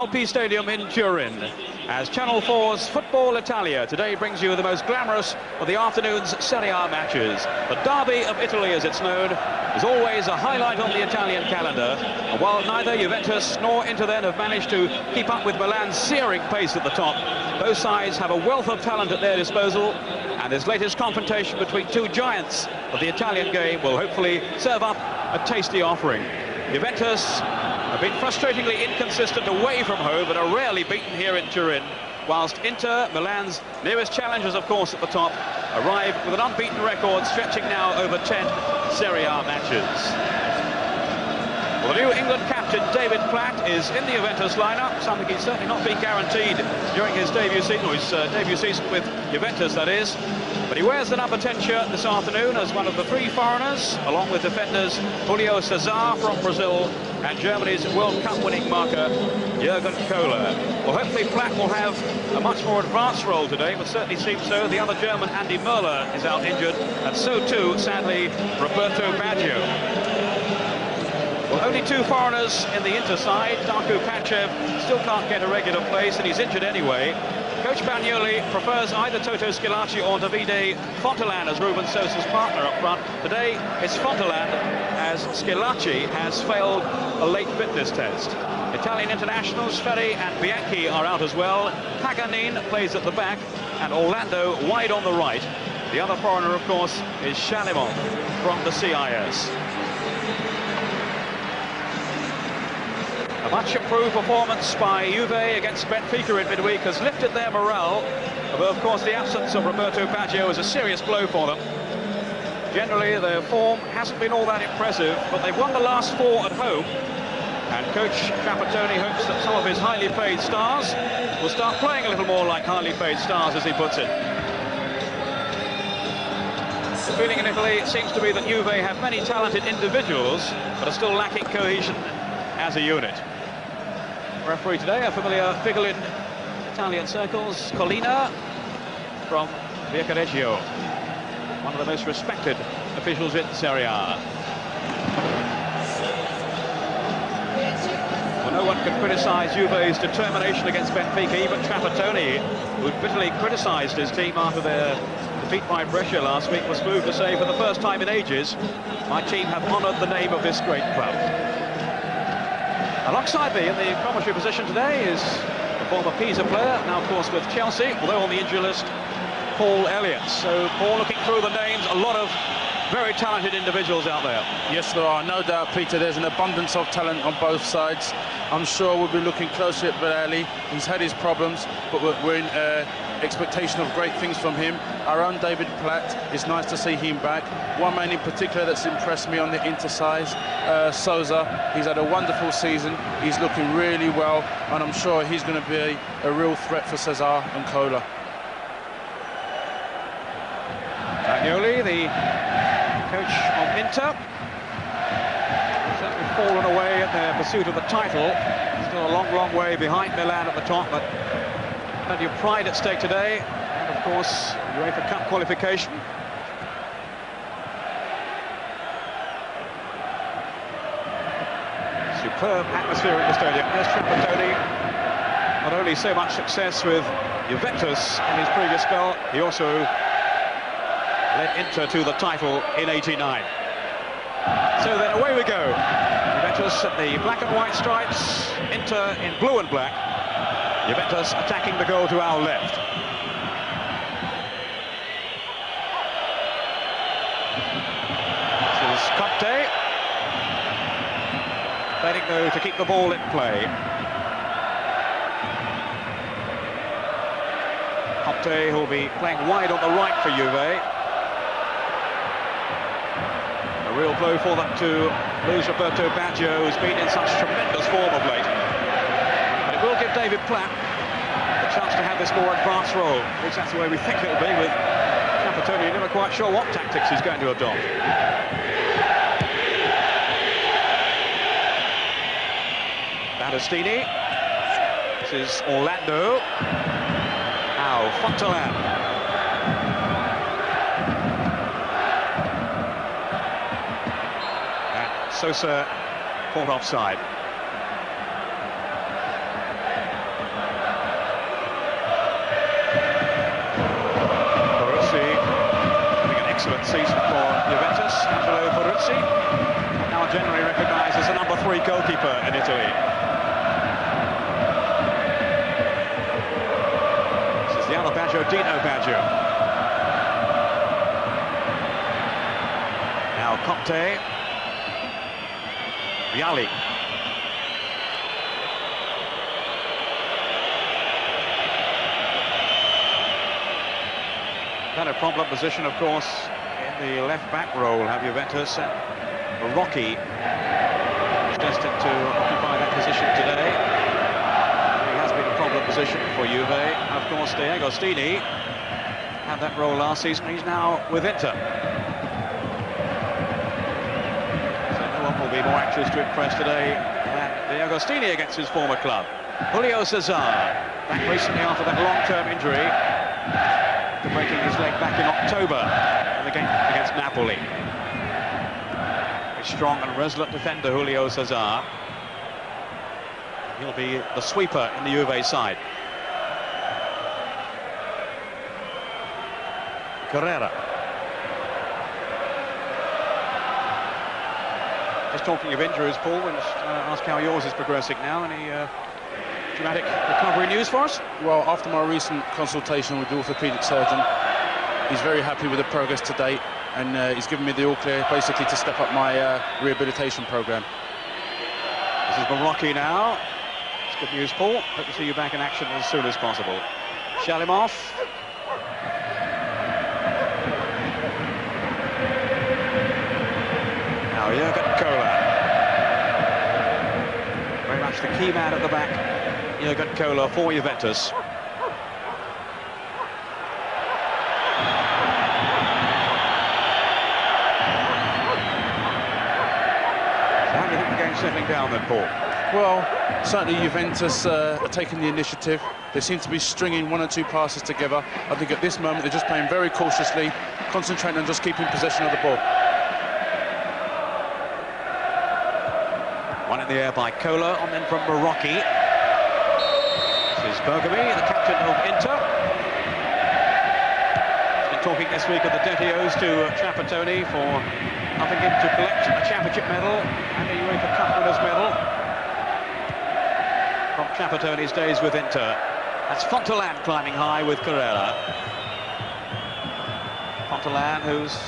Stadium in Turin, as Channel 4's Football Italia today brings you the most glamorous of the afternoon's Serie A matches. The Derby of Italy, as it's known, is always a highlight on the Italian calendar. And while neither Juventus nor Inter then have managed to keep up with Milan's searing pace at the top, both sides have a wealth of talent at their disposal, and this latest confrontation between two giants of the Italian game will hopefully serve up a tasty offering. Juventus have been frustratingly inconsistent away from home, but are rarely beaten here in Turin, whilst Inter, Milan's nearest challengers, of course, at the top, arrive with an unbeaten record stretching now over 10 Serie A matches. Well, the new England captain, David Platt, is in the Juventus lineup, something he's certainly not been guaranteed during his debut season, or his debut season with Juventus, that is. But he wears the number 10 shirt this afternoon as one of the three foreigners, along with defenders Julio Cesar from Brazil and Germany's World Cup winning marker, Jurgen Kohler. Well, hopefully Platt will have a much more advanced role today, but certainly seems so. The other German, Andy Möller, is out injured, and so too, sadly, Roberto Baggio. Well, only two foreigners in the Inter side. Darko Panchev still can't get a regular place, and he's injured anyway. Coach Bagnoli prefers either Toto Schillaci or Davide Fontelan as Ruben Sosa's partner up front. Today it's Fontelan, as Schillaci has failed a late fitness test. Italian internationals Ferri and Bianchi are out as well. Paganin plays at the back, and Orlando wide on the right. The other foreigner, of course, is Chalimont from the CIS. A much improved performance by Juve against Benfica in midweek has lifted their morale, although of course the absence of Roberto Baggio is a serious blow for them. Generally their form hasn't been all that impressive, but they've won the last four at home, and coach Trapattoni hopes that some of his highly paid stars will start playing a little more like highly paid stars, as he puts it. The feeling in Italy seems to be that Juve have many talented individuals, but are still lacking cohesion as a unit. Referee today, a familiar figure in Italian circles, Collina from Viareggio, one of the most respected officials in Serie A. Well, no one can criticise Juve's determination against Benfica. Even Trapattoni, who bitterly criticised his team after their defeat by Brescia last week, was moved to say, for the first time in ages, my team have honoured the name of this great club. Alongside me in the commentary position today is the former Pisa player, now of course with Chelsea, although on the injury list, Paul Elliott. So Paul, looking through the names, a lot of very talented individuals out there. Yes, there are, no doubt, Peter. There's an abundance of talent on both sides. I'm sure we'll be looking closely at Varelli. He's had his problems, but we're in expectation of great things from him. Our own David Platt, it's nice to see him back. One man in particular that's impressed me on the Inter side, Sosa. He's had a wonderful season. He's looking really well, and I'm sure he's going to be a real threat for Cesar and Kohler. Bagnoli, the coach of Inter, certainly fallen away at their pursuit of the title. Still a long, long way behind Milan at the top, but plenty of pride at stake today, and of course UEFA Cup qualification. Superb atmosphere in the stadium. Yes, Trapattoni, not only so much success with Juventus in his previous spell, he also led Inter to the title in '89. So then away we go. Juventus at the black and white stripes, Inter in blue and black. Juventus attacking the goal to our left. This is Conte. Failing though to keep the ball in play. Conte, who'll be playing wide on the right for Juve. A real blow for them to lose Roberto Baggio, who's been in such tremendous form of late. But it will give David Platt the chance to have this more advanced role. At least that's the way we think it'll be, with Trapattoni. You're never quite sure what tactics he's going to adopt. Battistini. This is Orlando. Now Fontelan. Sosa caught offside. excellent season for Juventus. Angelo Peruzzi, now generally recognised as the #3 goalkeeper in Italy. This is the other Baggio, Dino Baggio. Now Conte, Vialli. Had a problem position, of course, in the left-back role, have Juventus. Rocky is destined to occupy that position today. He has been a problem position for Juve. Of course, D'Agostini had that role last season. He's now with Inter. So no one will be more anxious to impress today than D'Agostini against his former club. Julio Cesar, back recently after that long-term injury, breaking his leg back in October in the game against Napoli. A strong and resolute defender, Julio Cesar. He'll be the sweeper in the Juve side. Carrera. Just talking of injuries, Paul, we'll ask how yours is progressing now. Any dramatic recovery news for us? Well, after my recent consultation with the orthopaedic surgeon, he's very happy with the progress to date, and he's given me the all clear basically to step up my rehabilitation program. This is Barocchi now. It's good news, Paul. Hope to see you back in action as soon as possible. Shalimov. Now Jurgen Kohler. Very much the key man at the back. Jurgen Kohler for Juventus. So how do you think the game's settling down then, Paul? Well, certainly Juventus are taking the initiative. They seem to be stringing 1 or 2 passes together. I think at this moment they're just playing very cautiously, concentrating on just keeping possession of the ball. One in the air by Kohler, and then from Barocchi. This is Bergami, the captain of Inter. He's been talking this week of the Dettios to Trapattoni for helping him to collect a championship medal and a UEFA Cup winners' medal from Trapattoni's days with Inter. That's Fontelan climbing high with Carrera. Fontelan, who's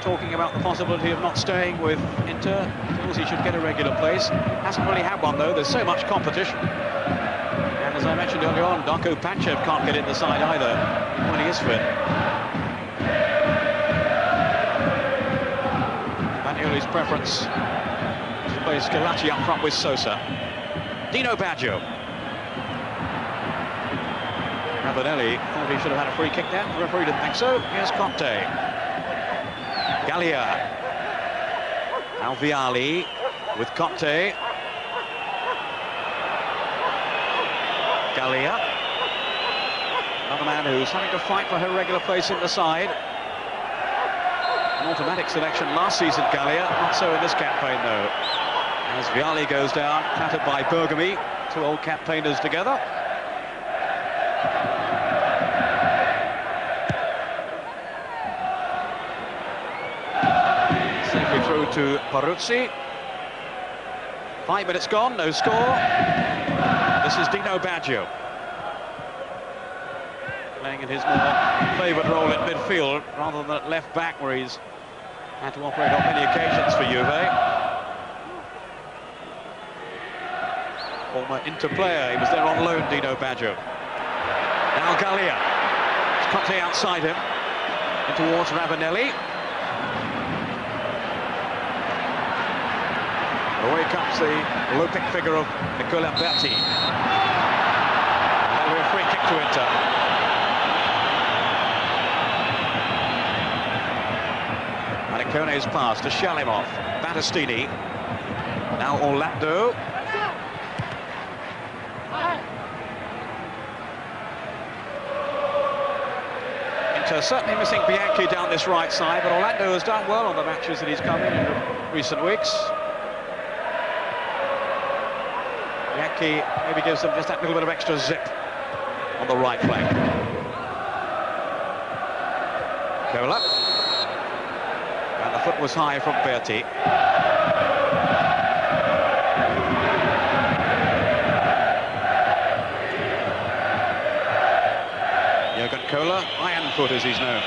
talking about the possibility of not staying with Inter. Feels he should get a regular place. Hasn't really had one, though. There's so much competition. And as I mentioned earlier on, Darko Panchev can't get in the side either when he is fit. Manueli's preference is to play Scalacci up front with Sosa. Dino Baggio. Ravanelli thought he should have had a free kick there. The referee didn't think so. Here's Conte. Gallia. Now Vialli with Conte. Gallia. Another man who's having to fight for her regular place in the side. An automatic selection last season, Gallia. Not so in this campaign, though. As Vialli goes down, clattered by Bergami. 2 old campaigners together. Safely through to Peruzzi. 5 minutes gone, no score. This is Dino Baggio. Playing in his more favoured role in midfield, rather than at left back, where he's had to operate on many occasions for Juve. Former Inter player, he was there on loan, Dino Baggio. Now Gallia. It's Conte outside him. In towards Ravanelli. Away comes the low-pick figure of Nicola Berti. That'll be a free kick to Inter. Maricone's pass to Shalimov. Battistini. Now Orlando. Inter certainly missing Bianchi down this right side, but Orlando has done well on the matches that he's come in recent weeks. Bianchi maybe gives them just that little bit of extra zip on the right flank. Kohler. The foot was high from Berti. Jurgen Kohler, iron foot as he's known.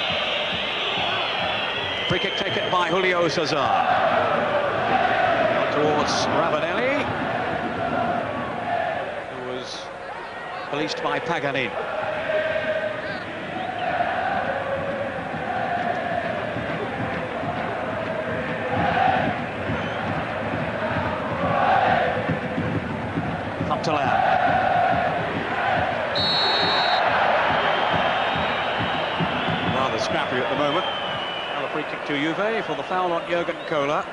Free kick taken by Julio Cesar. Towards Ravanelli, who was policed by Paganin. Up to Lam. Rather scrappy at the moment. Now a free kick to Juve for the foul on Jurgen Kohler.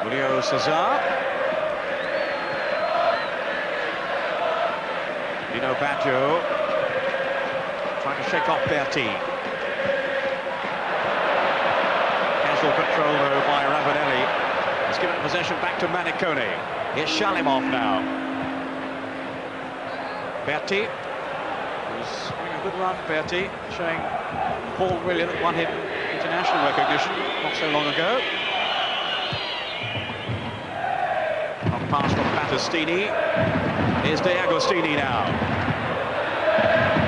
Julio Cesar. Dino Baggio trying to shake off Berti. Casual control though by Ravanelli. He's given possession back to Manicone. Here's Shalimov now. Berti, who's having a good run. Berti showing Paul William won him international recognition not so long ago. Pass from Battistini. Here's De Agostini now.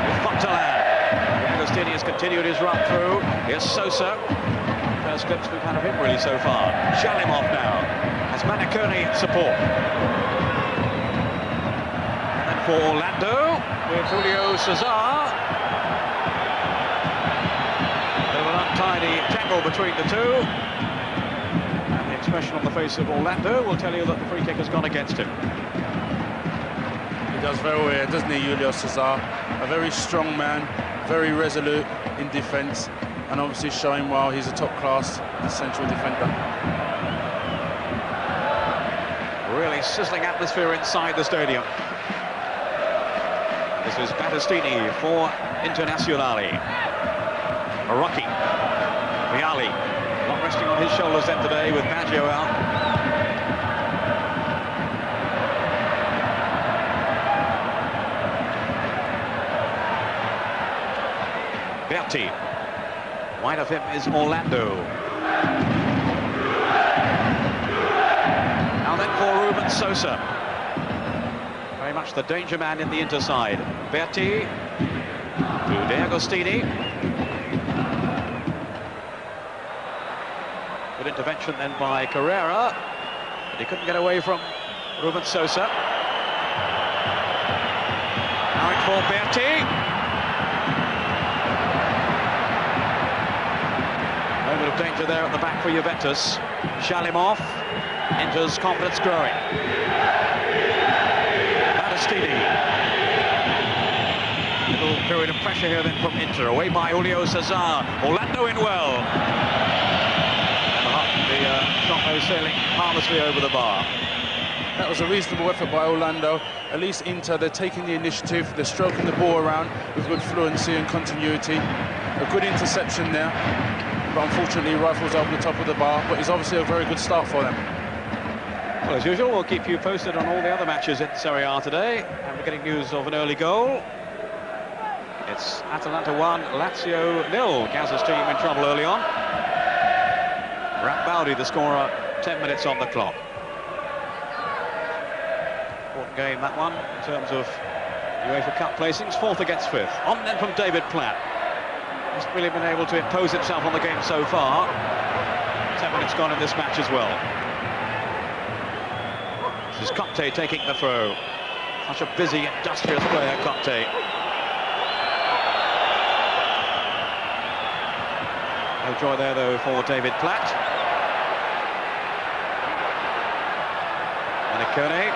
With Fontaine. De Agostini has continued his run through. Here's Sosa. First glimpse we've had of him really so far. Shalimov now has Manicone support. And for Orlando with Julio Cesar. A little untidy tangle between the two. Expression on the face of Orlando will tell you that the free kick has gone against him. He does very well, doesn't he, Julio Cesar? A very strong man, very resolute in defence, and obviously showing well he's a top-class central defender. Really sizzling atmosphere inside the stadium. This is Battistini for Internazionale. Rocky, Vialli. Not resting on his shoulders then today with Baggio out. Berti. Wide of him is Orlando. Now then for Ruben Sosa. Very much the danger man in the interside. Berti to De Agostini. Good intervention then by Carrera, but he couldn't get away from Ruben Sosa. Now in for Berti. Moment of danger there at the back for Juventus. Shalimov enters, confidence growing. Battistini. Little period of pressure here then from Inter, away by Julio Cesar. Orlando in well. The shot goes sailing harmlessly over the bar. That was a reasonable effort by Orlando. At least Inter, they're taking the initiative, they're stroking the ball around with good fluency and continuity. A good interception there, but unfortunately rifles over the top of the bar, but it's obviously a very good start for them. Well, as usual, we'll keep you posted on all the other matches in Serie A today, and we're getting news of an early goal. It's Atalanta 1, Lazio 0. Gazza's team in trouble early on. Rambaldi, the scorer, 10 minutes on the clock. Important game, that one, in terms of UEFA Cup placings, 4th against 5th. On then from David Platt. Hasn't really been able to impose himself on the game so far. 10 minutes gone in this match as well. This is Conte taking the throw. Such a busy, industrious player, Conte. No joy there, though, for David Platt. Manicone.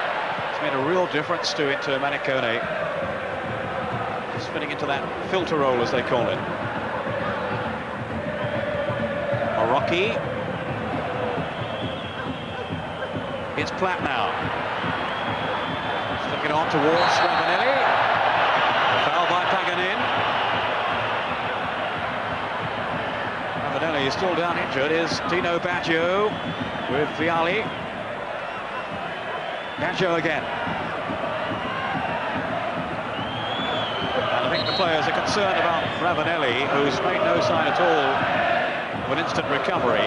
It's made a real difference to Inter. Manicone. Just fitting into that filter role, as they call it. Rocky. It's Platt now. Sticking on towards Ravanelli. Foul by Paganin. Ravanelli is still down injured. Is Dino Baggio with Vialli. Baggio again. And think the players are concerned about Ravanelli, who's made no sign at all of an instant recovery.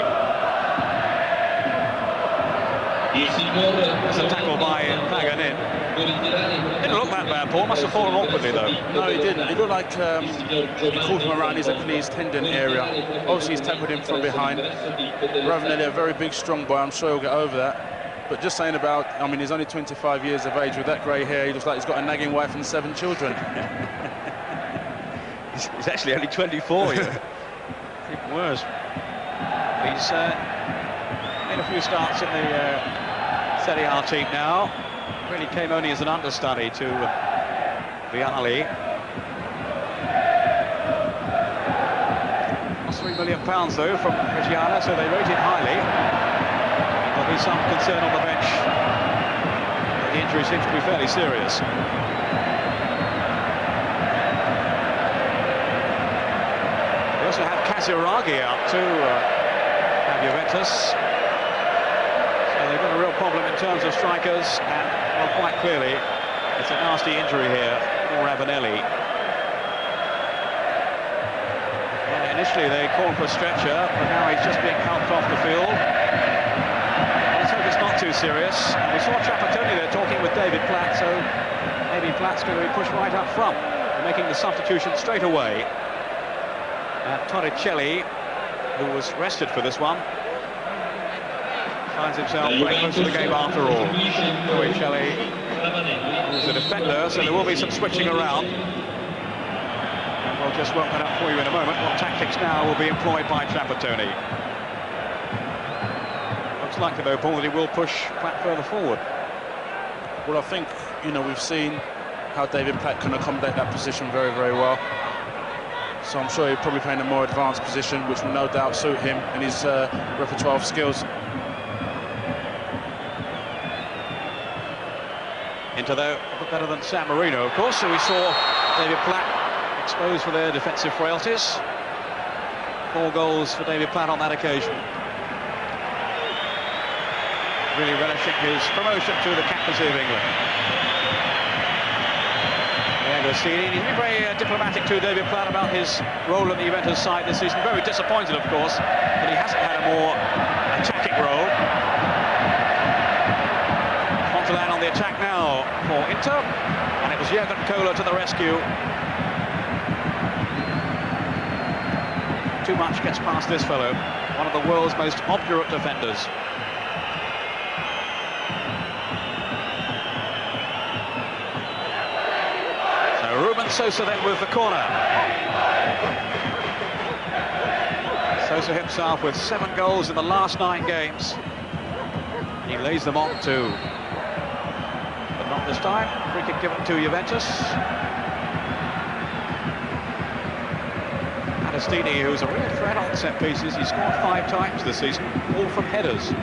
It's a tackle by Paganini. Didn't look that bad, Paul. Must have fallen awkwardly, though. No, he didn't. He looked like he caught him around his Achilles tendon area. Obviously, he's tackled him from behind. Ravanelli, a very big, strong boy. I'm sure he'll get over that. But just saying about, I mean, he's only 25 years of age. With that grey hair, he looks like he's got a nagging wife and 7 children. He's actually only 24, yeah. Even worse. He's made a few starts in the Serie A team now. Really came only as an understudy to Vialli. Cost £3 million though from Reggiana, so they rate him highly. There'll be some concern on the bench. The injury seems to be fairly serious. They also have Casiraghi out too, at Juventus. They've got a real problem in terms of strikers, and well, quite clearly it's a nasty injury here for Ravanelli. Initially they called for a stretcher, but now he's just being helped off the field. Let's hope it's not too serious. And we saw Trapattoni there talking with David Platt, so maybe Platt's going to be pushed right up front, making the substitution straight away. Torricelli, who was rested for this one, finds himself playing most of the game after all. Torricelli is a defender, so there will be some switching around. And we'll just work that up for you in a moment. What tactics now will be employed by Trapattoni. Looks like, though, Paul, that he will push Platt further forward. Well, I think, you know, we've seen how David Platt can accommodate that position very, very well. So I'm sure he'll probably play in a more advanced position, which will no doubt suit him and his repertoire of skills. Into though, a bit better than San Marino, of course, so we saw David Platt exposed for their defensive frailties. 4 goals for David Platt on that occasion. Really relishing his promotion to the captaincy of England. Agostini, he's been very diplomatic to David Platt about his role in the Juventus side this season. Very disappointed, of course, that he hasn't had a more attacking role. Montalan on the attack now for Inter, and it was Jurgen Kohler to the rescue. Too much gets past this fellow, one of the world's most obdurate defenders. So Ruben Sosa then with the corner. Sosa himself with 7 goals in the last 9 games. He lays them on too. Not this time. Free kick given to Juventus. Agostini, who's a real threat on set pieces, he scored 5 times this season, all from headers.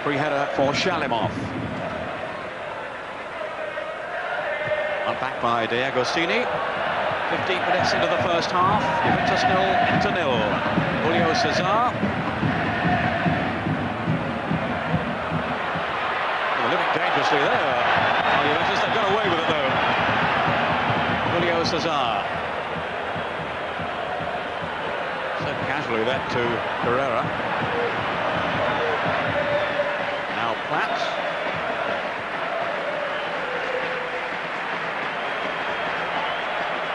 Free header for Shalimov. Back by De Agostini. 15 minutes into the first half. Juventus 0, Inter 0. Julio Cesar. They're living dangerously there. Juventus, they've got away with it though. Julio Cesar. So casually that to Herrera. Now Platt.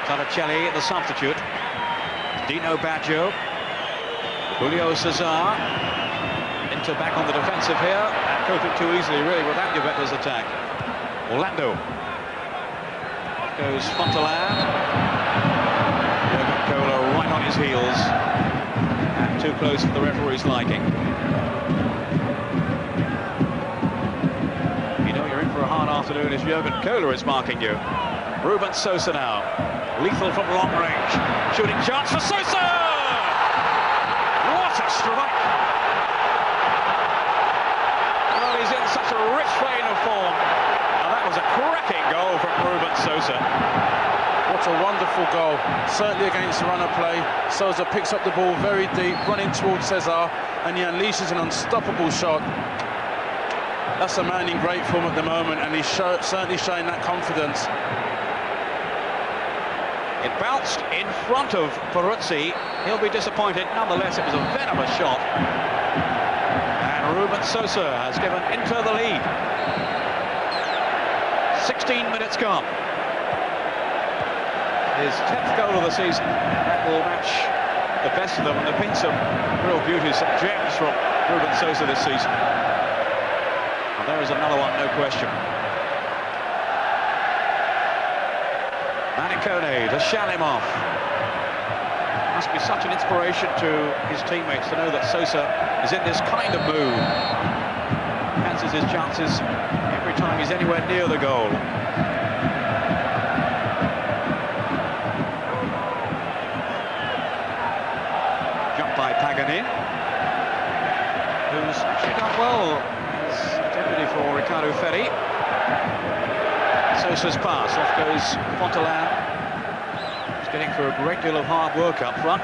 Torricelli, the substitute. Dino Baggio. Julio Cesar. Inter back on the defensive here. And coping too easily, really, with that Juventus attack. Orlando. Off goes Montalan. Jurgen Kohler right on his heels. And too close for the referee's liking. You know you're in for a hard afternoon if Jurgen Kohler is marking you. Ruben Sosa now. Lethal from long range. Shooting chance for Sosa! What a strike! Well, he's in such a rich vein of form. And that was a cracking goal from Ruben Sosa. What a wonderful goal, certainly against the runner play. Sousa picks up the ball very deep, running towards Cesar, and he unleashes an unstoppable shot. That's a man in great form at the moment, and he's certainly showing that confidence. It bounced in front of Peruzzi. He'll be disappointed. Nonetheless, it was a venomous shot. And Ruben Sosa has given Inter the lead. 16 minutes gone. His 10th goal of the season. That will match the best of them, and there have been some real beauties, some gems from Ruben Sosa this season. And there is another one, no question. Manicone to Shalimov. Must be such an inspiration to his teammates to know that Sosa is in this kind of mood. Enhances his chances every time he's anywhere near the goal. By Paganin, who's actually done well as deputy for Riccardo Ferri. Sosa's pass, off goes Fontelan. He's getting through a great deal of hard work up front.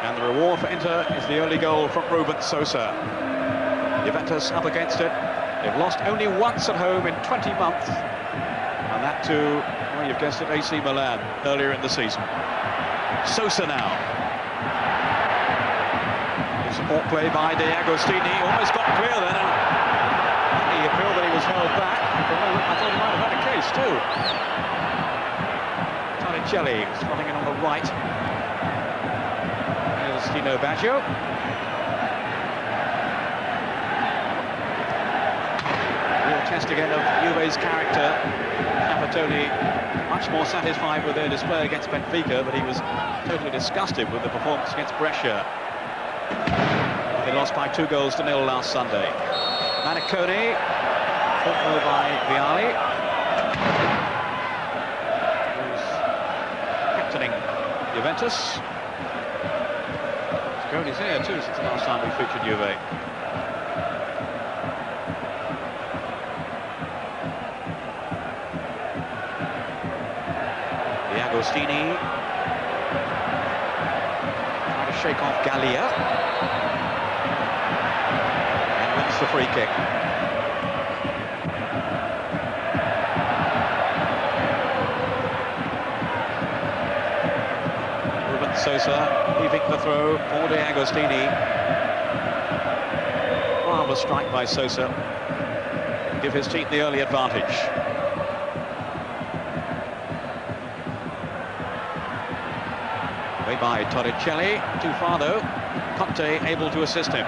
And the reward for Inter is the early goal from Ruben Sosa. Juventus up against it. They've lost only once at home in 20 months. And that to, well, you've guessed it, AC Milan earlier in the season. Sosa now. Support play by De Agostini, almost got clear then, and he appealed that he was held back. For a moment, I thought he might have had a case too. Torricelli was running in on the right. Here's Dino Baggio. Real test again of Juve's character. Trapattoni much more satisfied with their display against Benfica, but he was totally disgusted with the performance against Brescia. They lost by 2-0 last Sunday. Manicone, fought by Vialli, who's captaining Juventus. Stagione here too since the last time we featured Juve. De Agostini trying to shake off Gallia. The free kick. Ruben Sosa leaving the throw for De Agostini. Marvellous strike by Sosa. Give his team the early advantage. Way by Torricelli. Too far though. Conte able to assist him.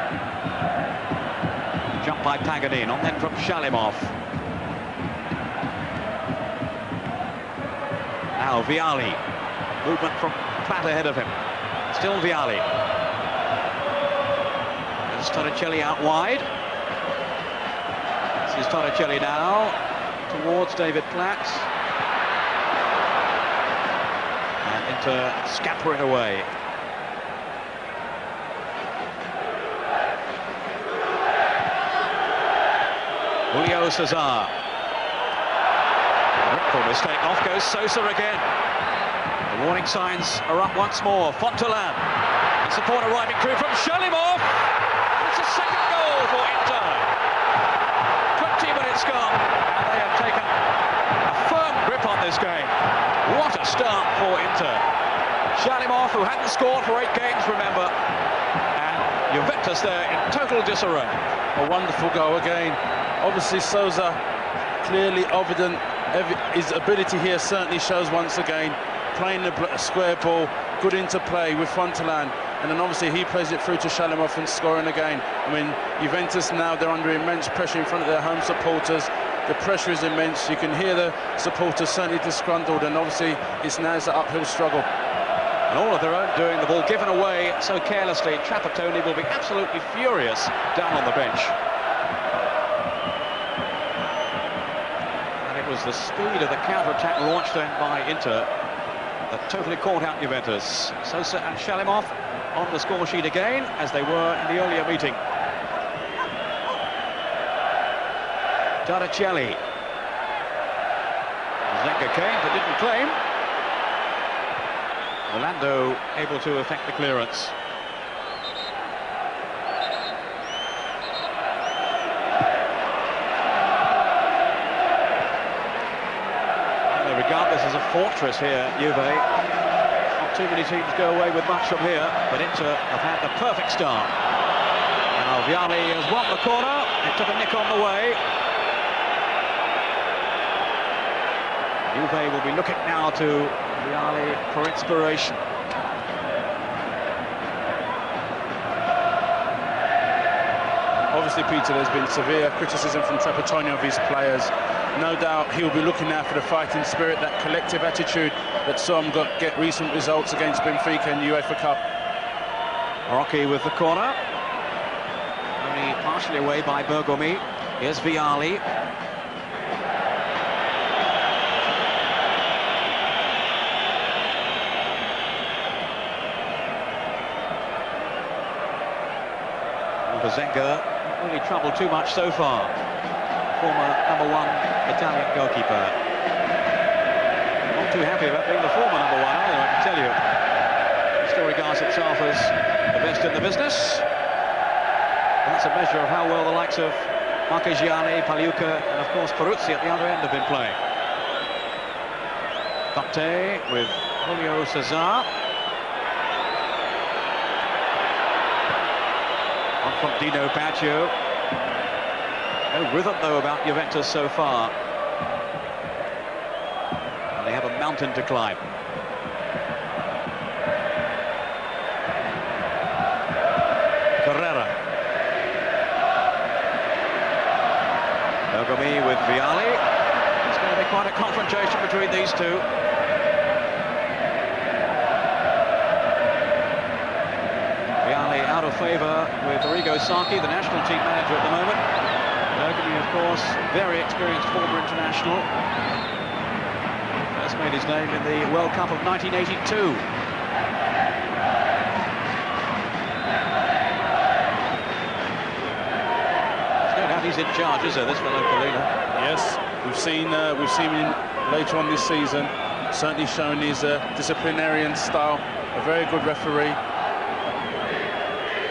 Jump by Paganin, on then from Shalimov. Now Vialli. Movement from flat ahead of him. Still Vialli. There's Torricelli out wide. This is Torricelli now towards David Platt. And Inter scamper it away. Julio Cesar. Dreadful mistake. Off goes Sosa again. The warning signs are up once more. Fontelan. Support arriving through from Shalimov. It's a second goal for Inter. 20 minutes gone, and they have taken a firm grip on this game. What a start for Inter. Shalimov, who hadn't scored for 8 games, remember. And Juventus there in total disarray. A wonderful goal again. Obviously, Sousa clearly evident. His ability here certainly shows once again. Playing the square ball, good interplay with Fontelan, and then obviously he plays it through to Shalimov and scoring again. I mean, Juventus now, they're under immense pressure in front of their home supporters. The pressure is immense. You can hear the supporters certainly disgruntled, and obviously it's now an uphill struggle. And all of their own doing, the ball given away so carelessly. Trapattoni will be absolutely furious down on the bench. It was the speed of the counter-attack launched then by Inter that totally caught out Juventus. Sosa and Shalimov on the score sheet again, as they were in the earlier meeting. Torricelli. Zenga came but didn't claim. Orlando able to effect the clearance. They regard this as a fortress here, Juve. Not too many teams go away with much from here, but Inter have had the perfect start. Now Vialli has won the corner. It took a nick on the way. Juve will be looking now to Vialli for inspiration. Obviously, Peter, there's been severe criticism from Trapattoni of his players. No doubt he'll be looking now for the fighting spirit, that collective attitude that saw him get recent results against Benfica in the UEFA Cup. Rocky with the corner. Only partially away by Bergomi. Here's Vialli. Zenga not really troubled too much so far. Former #1 Italian goalkeeper. Not too happy about being the former #1 either, I can tell you. He still regards himself as the best in the business. And that's a measure of how well the likes of Marchegiani, Pagliuca and of course Peruzzi at the other end have been playing. Conte with Julio Cesar. From Dino Baggio. No rhythm though about Juventus so far. And they have a mountain to climb. Carrera. Bergomi with Vialli. It's going to be quite a confrontation between these two. Out of favour with Arrigo Sacchi, the national team manager at the moment. Bergomi, of course, very experienced former international. First made his name in the World Cup of 1982. There's no doubt he's in charge, is there, this fellow Colina? Yes, we've seen him later on this season, certainly showing his disciplinarian style, a very good referee.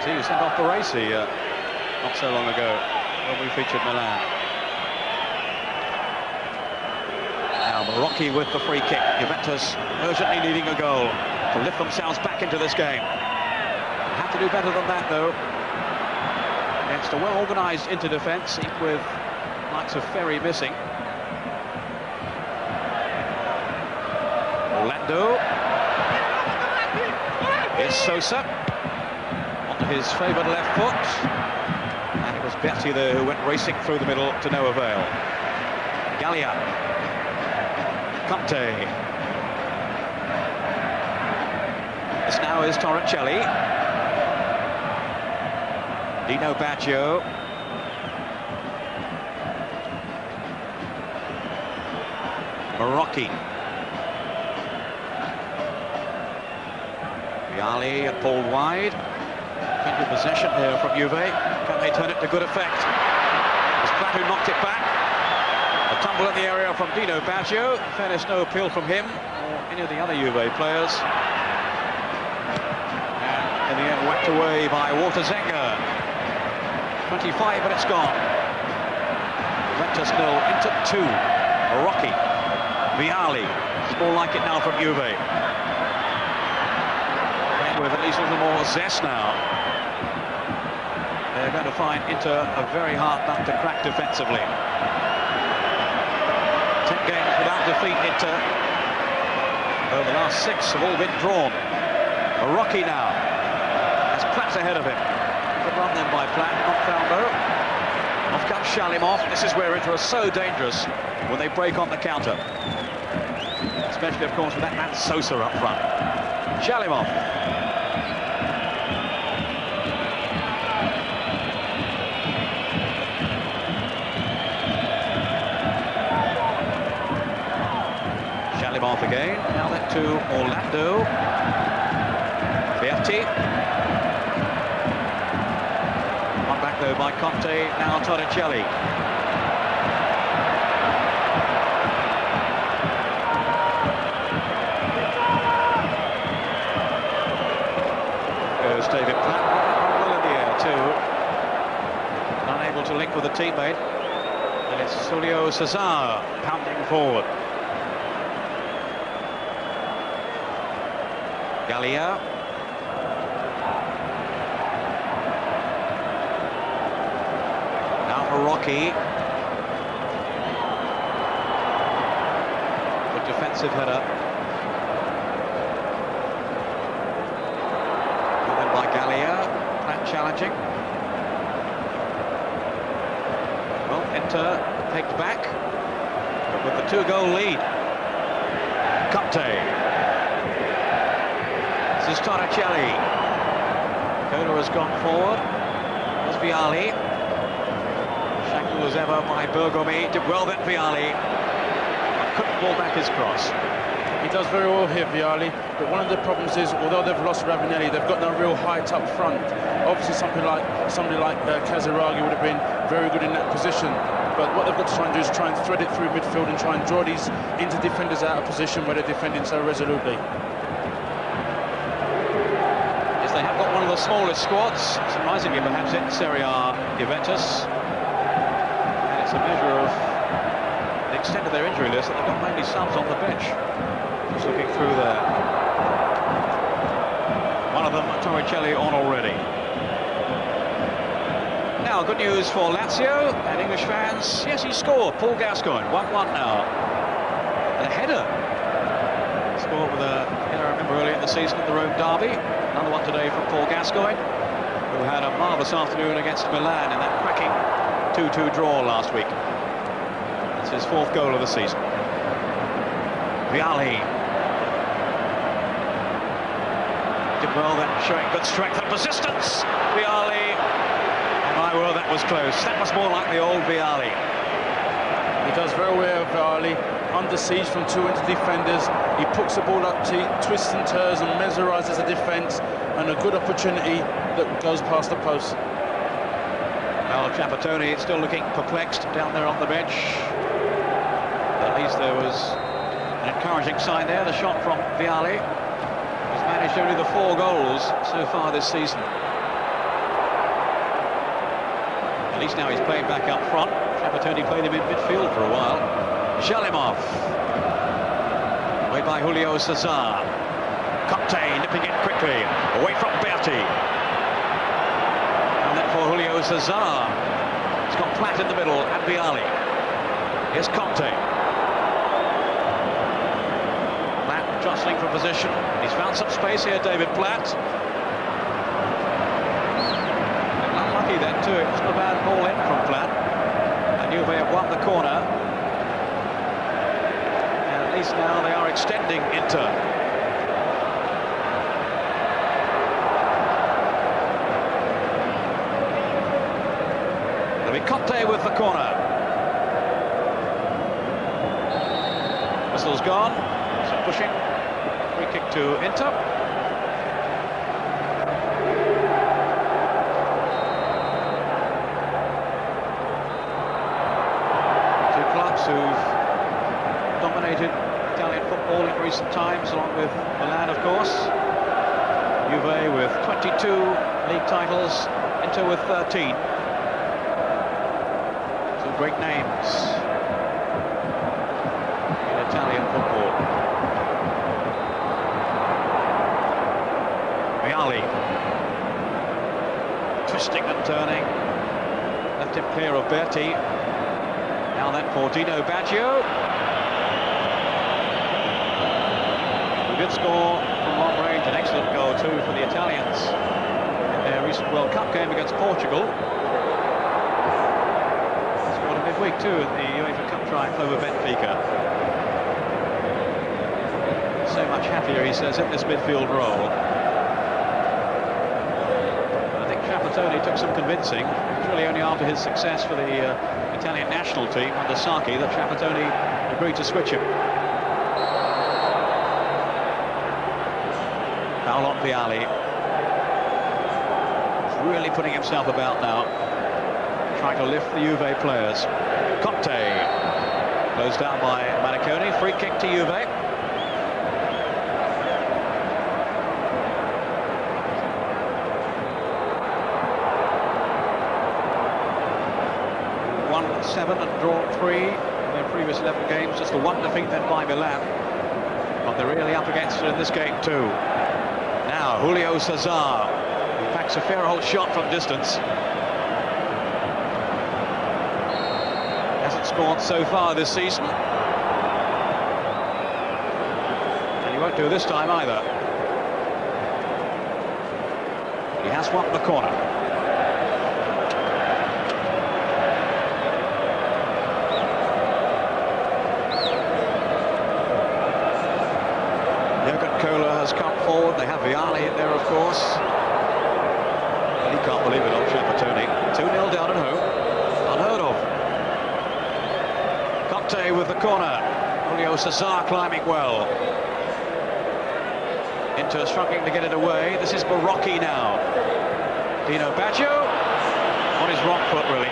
He was sent off Baresi not so long ago when we featured Milan. Now Marocchi with the free kick. Juventus urgently needing a goal to lift themselves back into this game. They have to do better than that though. Against a well-organised inter-defence, even with likes of Ferry missing. Orlando. Here's Sosa. His favoured left foot, and it was Betti there who went racing through the middle to no avail. Gallia. Conte. This now is Torricelli. Dino Baggio. Marocchi. Vialli pulled wide. Plenty of possession here from Juve. Can they turn it to good effect? It's Platt who knocked it back. A tumble in the area from Dino Baggio. In fairness, no appeal from him or any of the other Juve players. And in the end, whacked away by Walter Zenga. 25, but it's gone. Juventus 0, Inter 2. Marocchi. Vialli. It's more like it now from Juve. With at least a little more zest now. They're going to find Inter a very hard nut to crack defensively. 10 games without defeat, Inter. Though the last 6 have all been drawn. Marocchi now. Has Platt ahead of him. Good run then by Platt, not found though. Off comes Shalimov. This is where Inter are so dangerous when they break on the counter. Especially, of course, with that man Sosa up front. Shalimov. Shalimov again. Now that to Orlando. Berti. One back though by Conte. Now Torricelli. Unable to link with a teammate. And it's Julio Cesar pounding forward. Gallia. Now for Rocky. Good defensive header. And then by Gallia. Platt challenging. Well, Inter takes back. But with the 2-goal lead. Conte. This is Torricelli. Koda has gone forward. There's Vialli. Shackled as ever by Bergomi. Did well then, Vialli. Couldn't ball back his cross. He does very well here, Vialli, but one of the problems is, although they've lost Ravanelli, they've got no real height up front. Obviously, somebody like Casiraghi would have been very good in that position. But what they've got to try and do is try and thread it through midfield and try and draw these into defenders out of position where they're defending so resolutely. They have got one of the smallest squads, surprisingly perhaps, in Serie A Juventus. And it's a measure of the extent of their injury list that they've got mainly subs on the bench. Just looking through there. One of them, Torricelli, on already. Now, good news for Lazio and English fans. Yes, he scored. Paul Gascoigne, 1-1 now. And a header. Scored with a header, I remember, earlier in the season in the Rome derby. Another one today from Paul Gascoigne, who had a marvellous afternoon against Milan in that cracking 2-2 draw last week. That's his 4th goal of the season. Vialli. Did well then, showing good strength and persistence. Vialli. And my word, that was close. That was more like the old Vialli. He does very well, Vialli. Under siege from 2 into defenders, he puts the ball up, twists and turns and mesmerises the defence, and a good opportunity that goes past the post. Well, Trapattoni still looking perplexed down there on the bench. At least there was an encouraging sign there, the shot from Vialli. He's managed only the 4 goals so far this season. At least now he's playing back up front. Trapattoni played him in midfield for a while. Shalimov, away by Julio Cesar. Conte nipping in quickly, away from Berti. And then for Julio Cesar, it's got Platt in the middle and Vialli. Here's Conte. Platt jostling for position. He's found some space here, David Platt. Unlucky then too, it wasn't a bad ball in from Platt. And Juve have won the corner. At least now they are extending Inter. It'll be Conte with the corner. Whistle's gone. Some pushing. Free kick to Inter. Two clubs who've dominated Italian football in recent times, along with Milan, of course. Juve with 22 league titles, Inter with 13. Some great names in Italian football. Vialli, twisting and turning, left him clear of Berti. Now then for Dino Baggio. Good score from long range, an excellent goal too for the Italians in their recent World Cup game against Portugal. Scored in midweek too in the UEFA Cup triumph over Benfica. So much happier, he says, in this midfield role. I think Trapattoni took some convincing. It was really only after his success for the Italian national team under Sacchi that Trapattoni agreed to switch him. Foul on Vialli. He's really putting himself about now, trying to lift the Juve players. Conte, closed down by Maniconi. Free kick to Juve. won 7 and drawn 3 in their previous 11 games. Just the one defeat then by Milan. But they're really up against it in this game too. Now Julio Cesar, who packs a fair old shot from distance. Hasn't scored so far this season. And he won't do this time either. He has won the corner. Has come forward. They have Vialli in there, of course. He can't believe it, option for Tony. 2-0 down at home. Unheard of. Conte with the corner. Julio Cesar climbing well. Inter struggling to get it away. This is Barocchi now. Dino Baggio on his wrong foot, really.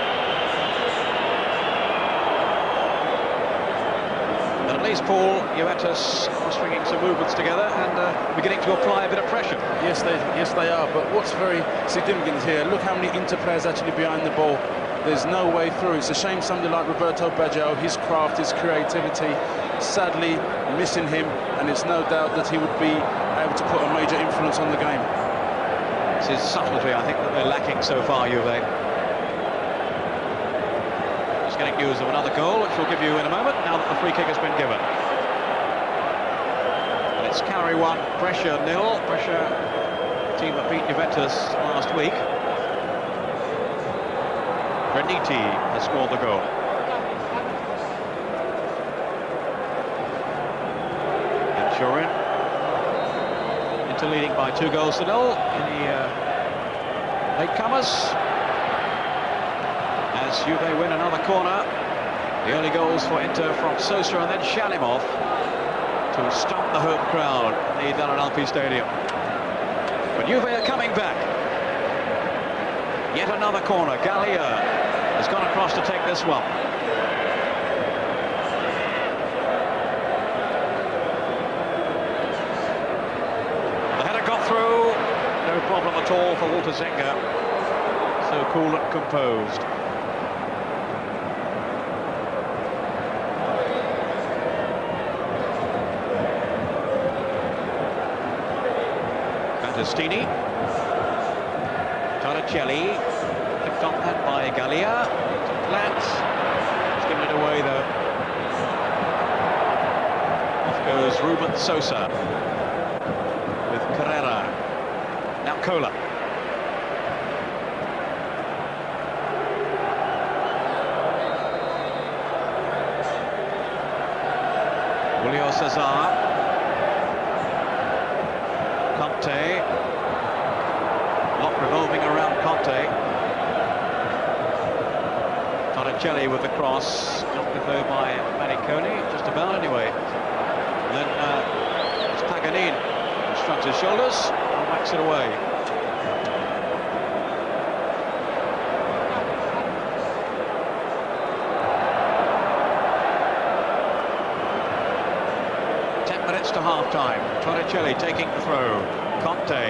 At least Paul, Juventus are stringing some movements together and beginning to apply a bit of pressure. Yes, they are. But what's very significant here, look how many Inter players actually behind the ball. There's no way through. It's a shame somebody like Roberto Baggio, his craft, his creativity, sadly missing him, and it's no doubt that he would be able to put a major influence on the game. This is subtlety, I think, that they're lacking so far, Juve. Getting news of another goal, which we'll give you in a moment, now that the free kick has been given. And it's Carry 1, Brescia 0. Brescia, the team that beat Juventus last week. Reniti has scored the goal. And Turin, Inter leading by 2-0 in the latecomers. As Juve win another corner. The early goals for Inter from Sosa and then Shalimov to stomp the home crowd in the Daranalpi Stadium. But Juve are coming back. Yet another corner. Gallia has gone across to take this one. The header got through. No problem at all for Walter Zenga. So cool and composed. Stini, Torricelli, picked up that by Gallia, Lance, he's given it away though. Off goes Ruben Sosa, with Carrera, now Cola. Julio Cesar, Conte, lot revolving around Conte. Torricelli with the cross, knocked it though by Maniconi, just about anyway. And then it's Paganini, who shrugs his shoulders and whacks it away. To half-time. Torricelli taking the throw. Conte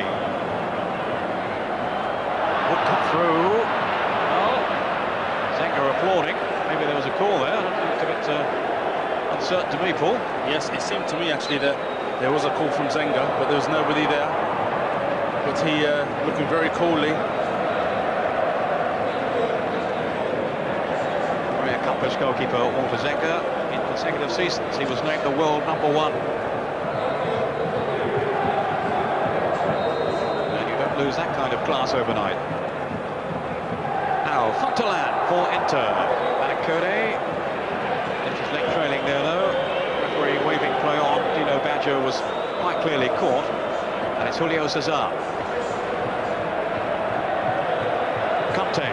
would cut through. Well, Zenga applauding. Maybe there was a call there. It's a bit uncertain to me, Paul. Yes, it seemed to me actually that there was a call from Zenga, but there was nobody there. But he looking very coolly. Very accomplished goalkeeper Walter Zenga. In consecutive seasons, he was named the world #1. Lose that kind of class overnight. Now Fontelan for Inter. Manicone. Inter's late trailing there though. Referee waving play on. Dino Baggio was quite clearly caught. And it's Julio Cesar. Conte.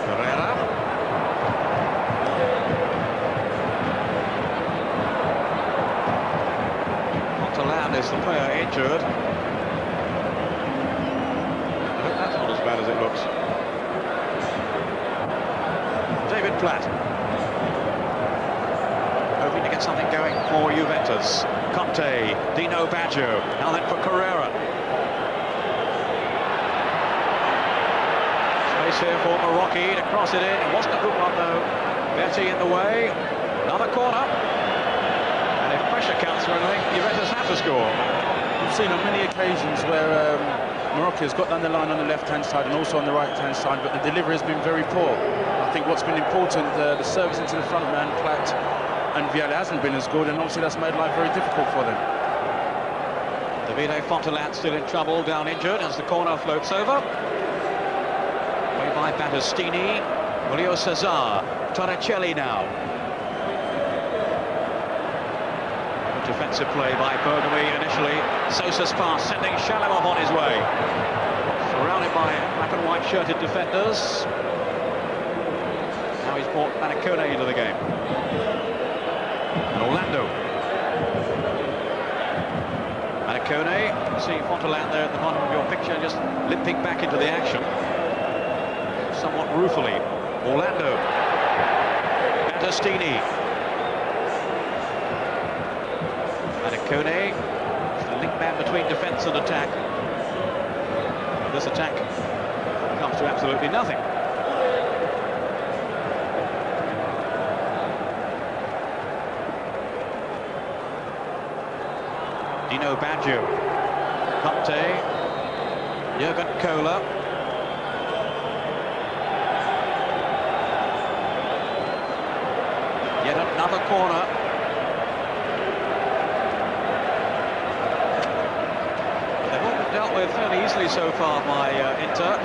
Carrera. Fontelan is the player injured. Bad as it looks. David Platt hoping to get something going for Juventus. Conte, Dino Baggio, now then for Carrera. Space here for Morocchi to cross it in. It wasn't a good one though. Berti in the way. Another corner. And if pressure counts for anything, Juventus have to score. We've seen on many occasions where Morocco has got down the line on the left-hand side and also on the right-hand side, but the delivery has been very poor. I think what's been important, the service into the front man, Platt and Viale, hasn't been as good, and obviously that's made life very difficult for them. Davide Fontelat still in trouble, down injured as the corner floats over. Way by Battistini. Julio Cesar. Torricelli now. Good defensive play by Bergami initially. Sosa's pass sending Shalimov on his way. Surrounded by black and white shirted defenders. Now he's brought Manacone into the game. And Orlando. Manacone, you see Fontelat there at the bottom of your picture, just limping back into the action. Somewhat ruefully. Orlando. Battistini. Manacone, the link man between defence and attack. This attack comes to absolutely nothing. Dino Baggio, Conte, Jurgen Kohler. Yet another corner. But they've all been dealt with fairly easily so far by Inter.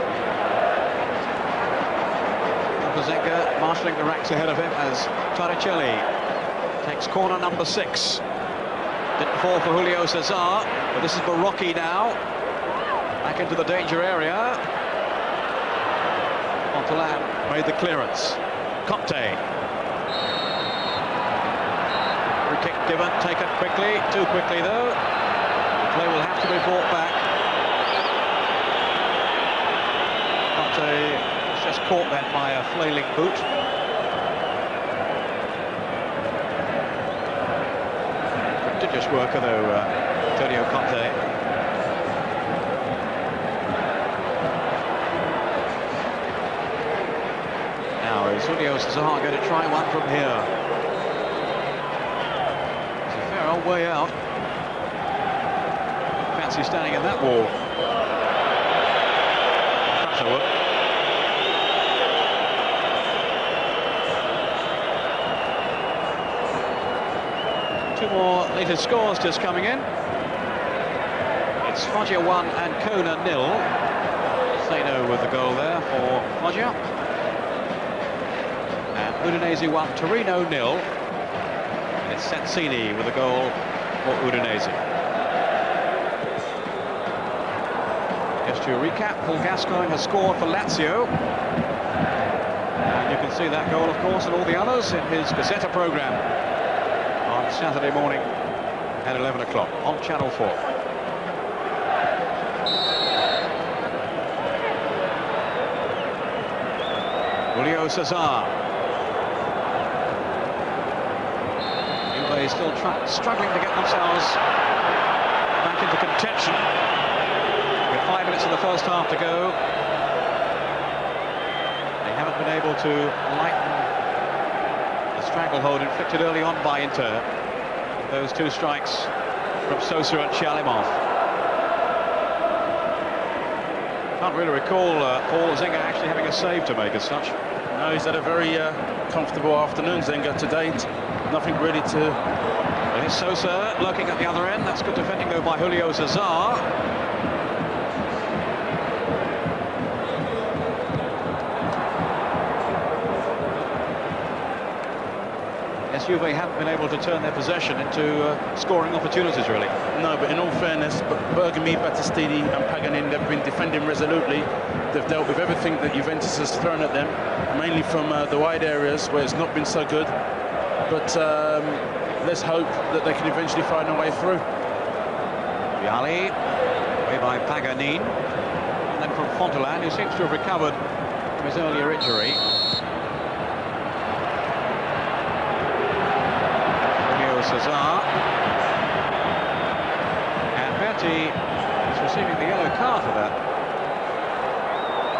Zenga marshalling the ranks ahead of him as Torricelli takes corner number 6. Didn't fall for Julio Cesar, but this is Morocchi now. Back into the danger area. Fontelat made the clearance. Conte. Free kick given, taken quickly, too quickly though. The play will have to be brought back. Conte was just caught then by a flailing boot. Prodigious worker though, Antonio Conte. Now is Julio Cesar going to try one from here? It's a fair old way out. Fancy standing in that wall. Perhaps I would. Two more latest scores just coming in. It's Foggia 1 and Kona 0. Sano with the goal there for Foggia. And Udinese 1, Torino 0. And it's Sensini with a goal for Udinese. Just to recap, Paul Gascoigne has scored for Lazio. And you can see that goal, of course, and all the others in his Gazzetta programme on Saturday morning at 11 o'clock on Channel 4. Julio Cesar. Juve still struggling to get themselves back into contention. With 5 minutes of the first half to go. They haven't been able to lighten the stranglehold inflicted early on by Inter. Those two strikes from Sosa and Shalimov. Can't really recall Paul Zenga actually having a save to make as such. No, he's had a very comfortable afternoon, Zenga, to date. Nothing really to... Well, here's Sosa lurking at the other end. That's good defending though by Julio Cesar. Yes, Juve haven't been able to turn their possession into scoring opportunities, really. No, but in all fairness, Bergami, Battistini and Paganini, they've been defending resolutely. They've dealt with everything that Juventus has thrown at them, mainly from the wide areas where it's not been so good. But let's hope that they can eventually find a way through. Viale, away by Paganini. And then from Fontelat, who seems to have recovered from his earlier injury. Cesar. And Berti is receiving the yellow card for that.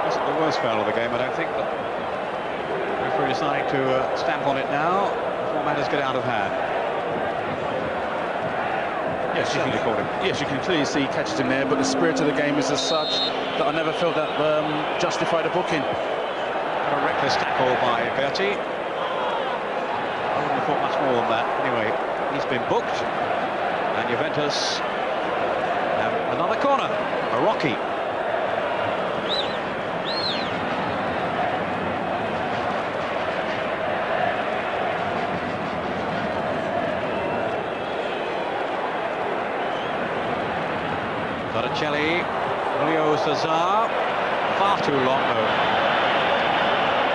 Wasn't the the worst foul of the game, I don't think, but the referee deciding to stamp on it now before matters get out of hand. Yes, you can clearly see he catches him there, but the spirit of the game is as such that I never felt that justified a booking. A reckless tackle by Berti. I wouldn't have thought much more than that. Anyway, he's been booked, and Juventus have another corner. Marocchi. Botticelli, Julio Cesar, far too long though.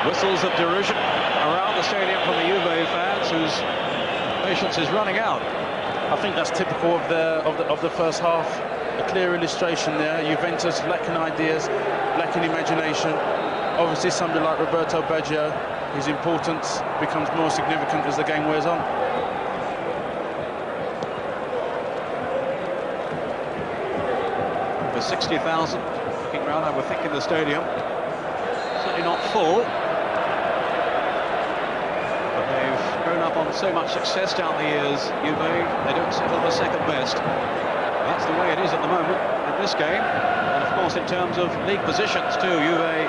Whistles of derision around the stadium from the Juve fans whose patience is running out. I think that's typical of the first half. A clear illustration there. Juventus lacking ideas, lacking imagination. Obviously somebody like Roberto Baggio, his importance becomes more significant as the game wears on. For 60,000 looking round, I would think, in the stadium. Certainly not full, but they've grown up on so much success down the years. Juve, they don't settle for second best. That's the way it is at the moment in this game, and of course in terms of league positions too. Juve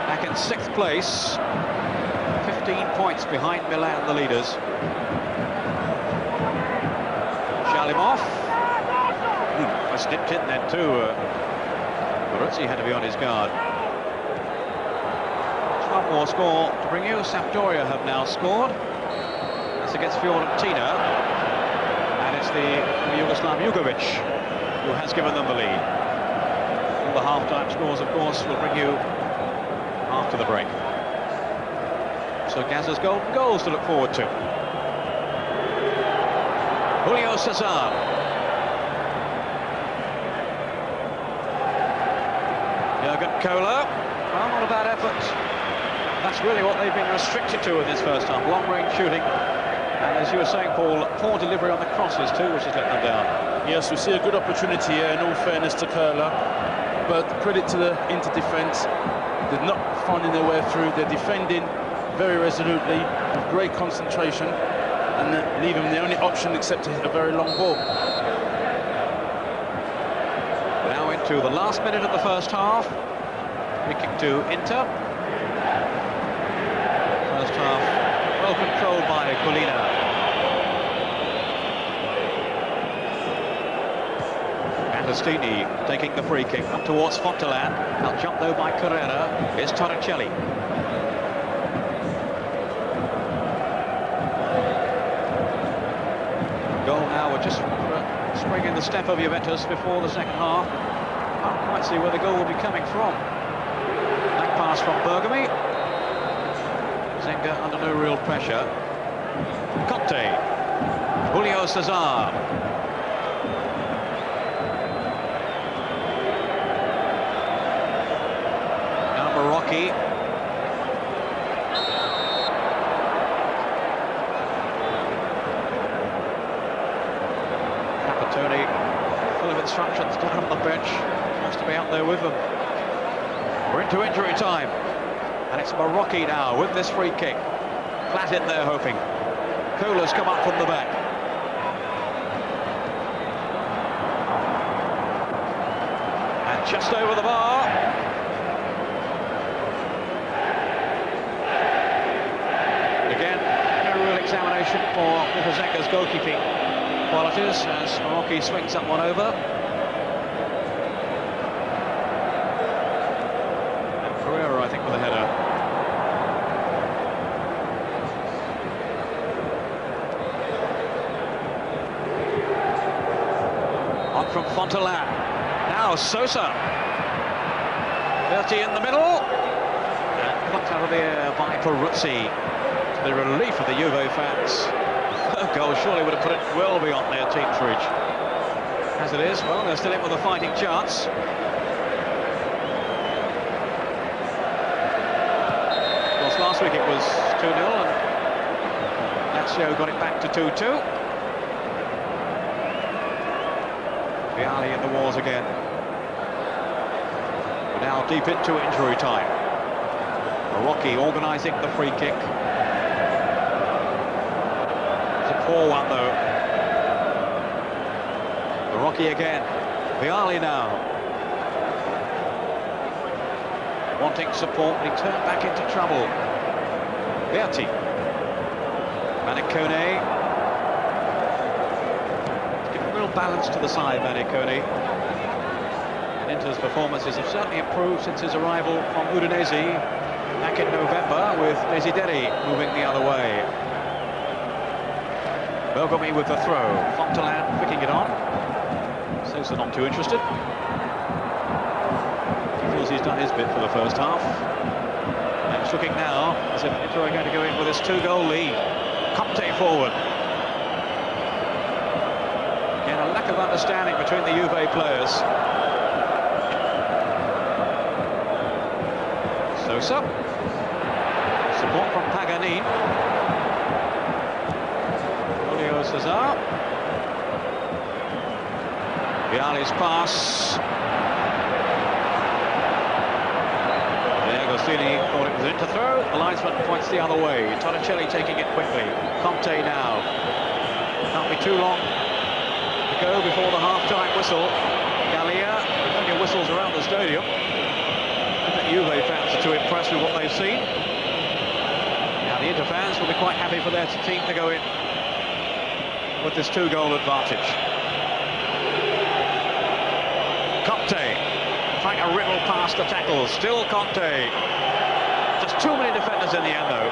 back in 6th place, 15 points behind Milan, the leaders. Shalimov. Was nipped in then too. Baruzzi had to be on his guard. Just one more score to bring you. Sampdoria have now scored. That's against Fiorentina, and it's the Yugoslav Jugovic who has given them the lead. All the half-time scores, of course, will bring you after the break. So Gazza's golden goals to look forward to. Julio Cesar. Jurgen Kohler, well, not a bad effort. That's really what they've been restricted to in this first half, long-range shooting. And as you were saying, Paul, poor delivery on the crosses too, which has let them down. Yes, we see a good opportunity here, in all fairness to Kohler, but credit to the inter-defence. They're not finding their way through, they're defending very resolutely, with great concentration, and leaving them the only option except a very long ball. Now into the last minute of the first half. Free kick to Inter. First half well controlled by Colina. Agostini taking the free kick up towards Fontelan. Out jump though by Carrera. Here's Torricelli. Goal now, we're just spring in the step of Juventus before the second half. Can't quite see where the goal will be coming from. Back pass from Bergami. Zenga under no real pressure. Conte. Julio Cesar. Now Marocchi. Tony, full of instructions down on the bench, wants to be out there with them. We're into injury time, and it's Marocchi now with this free kick. Flat in there hoping. Kohler's come up from the back. And just over the bar. Again, no real examination for Zenga's goalkeeping qualities as Marocchi swings that one over. And Pereira, I think, with a header. On from Fontelan. Now Sosa. Berti in the middle. And plucked out of the air by Peruzzi, to the relief of the Juve fans. Goal surely would have put it well beyond their team's reach. As it is, well, they're still in with a fighting chance. Of course, last week it was 2-0, and Lazio got it back to 2-2. Vialli in the wars again. now deep into injury time. Rocky organising the free kick. It's a poor one though. Rocky again. Vialli now. Wanting support, he turned back into trouble. Berti. Manicone. Giving real balance to the side, Manicone. And Inter's performances have certainly improved since his arrival from Udinese back in November, with Desideri moving the other way. Bergomi with the throw. Fontelan picking it on. Sosa not too interested. He feels he's done his bit for the first half. And it's looking now as if Inter are going to go in with this 2-goal lead. Conte forward. Again, a lack of understanding between the Juve players. Sosa. Support from Paganin. Julio Cesar. Vialli's pass. Agostini thought it was in to throw. The linesman points the other way. Torricelli taking it quickly. Conte now. Can't be too long to go before the half-time whistle. Gallia, plenty of whistles around the stadium. I think Juve fans are too impressed with what they've seen. Now the Inter fans will be quite happy for their team to go in with this 2-goal advantage. Conte trying to riddle past the tackles. Still Conte. Just too many defenders in the end though.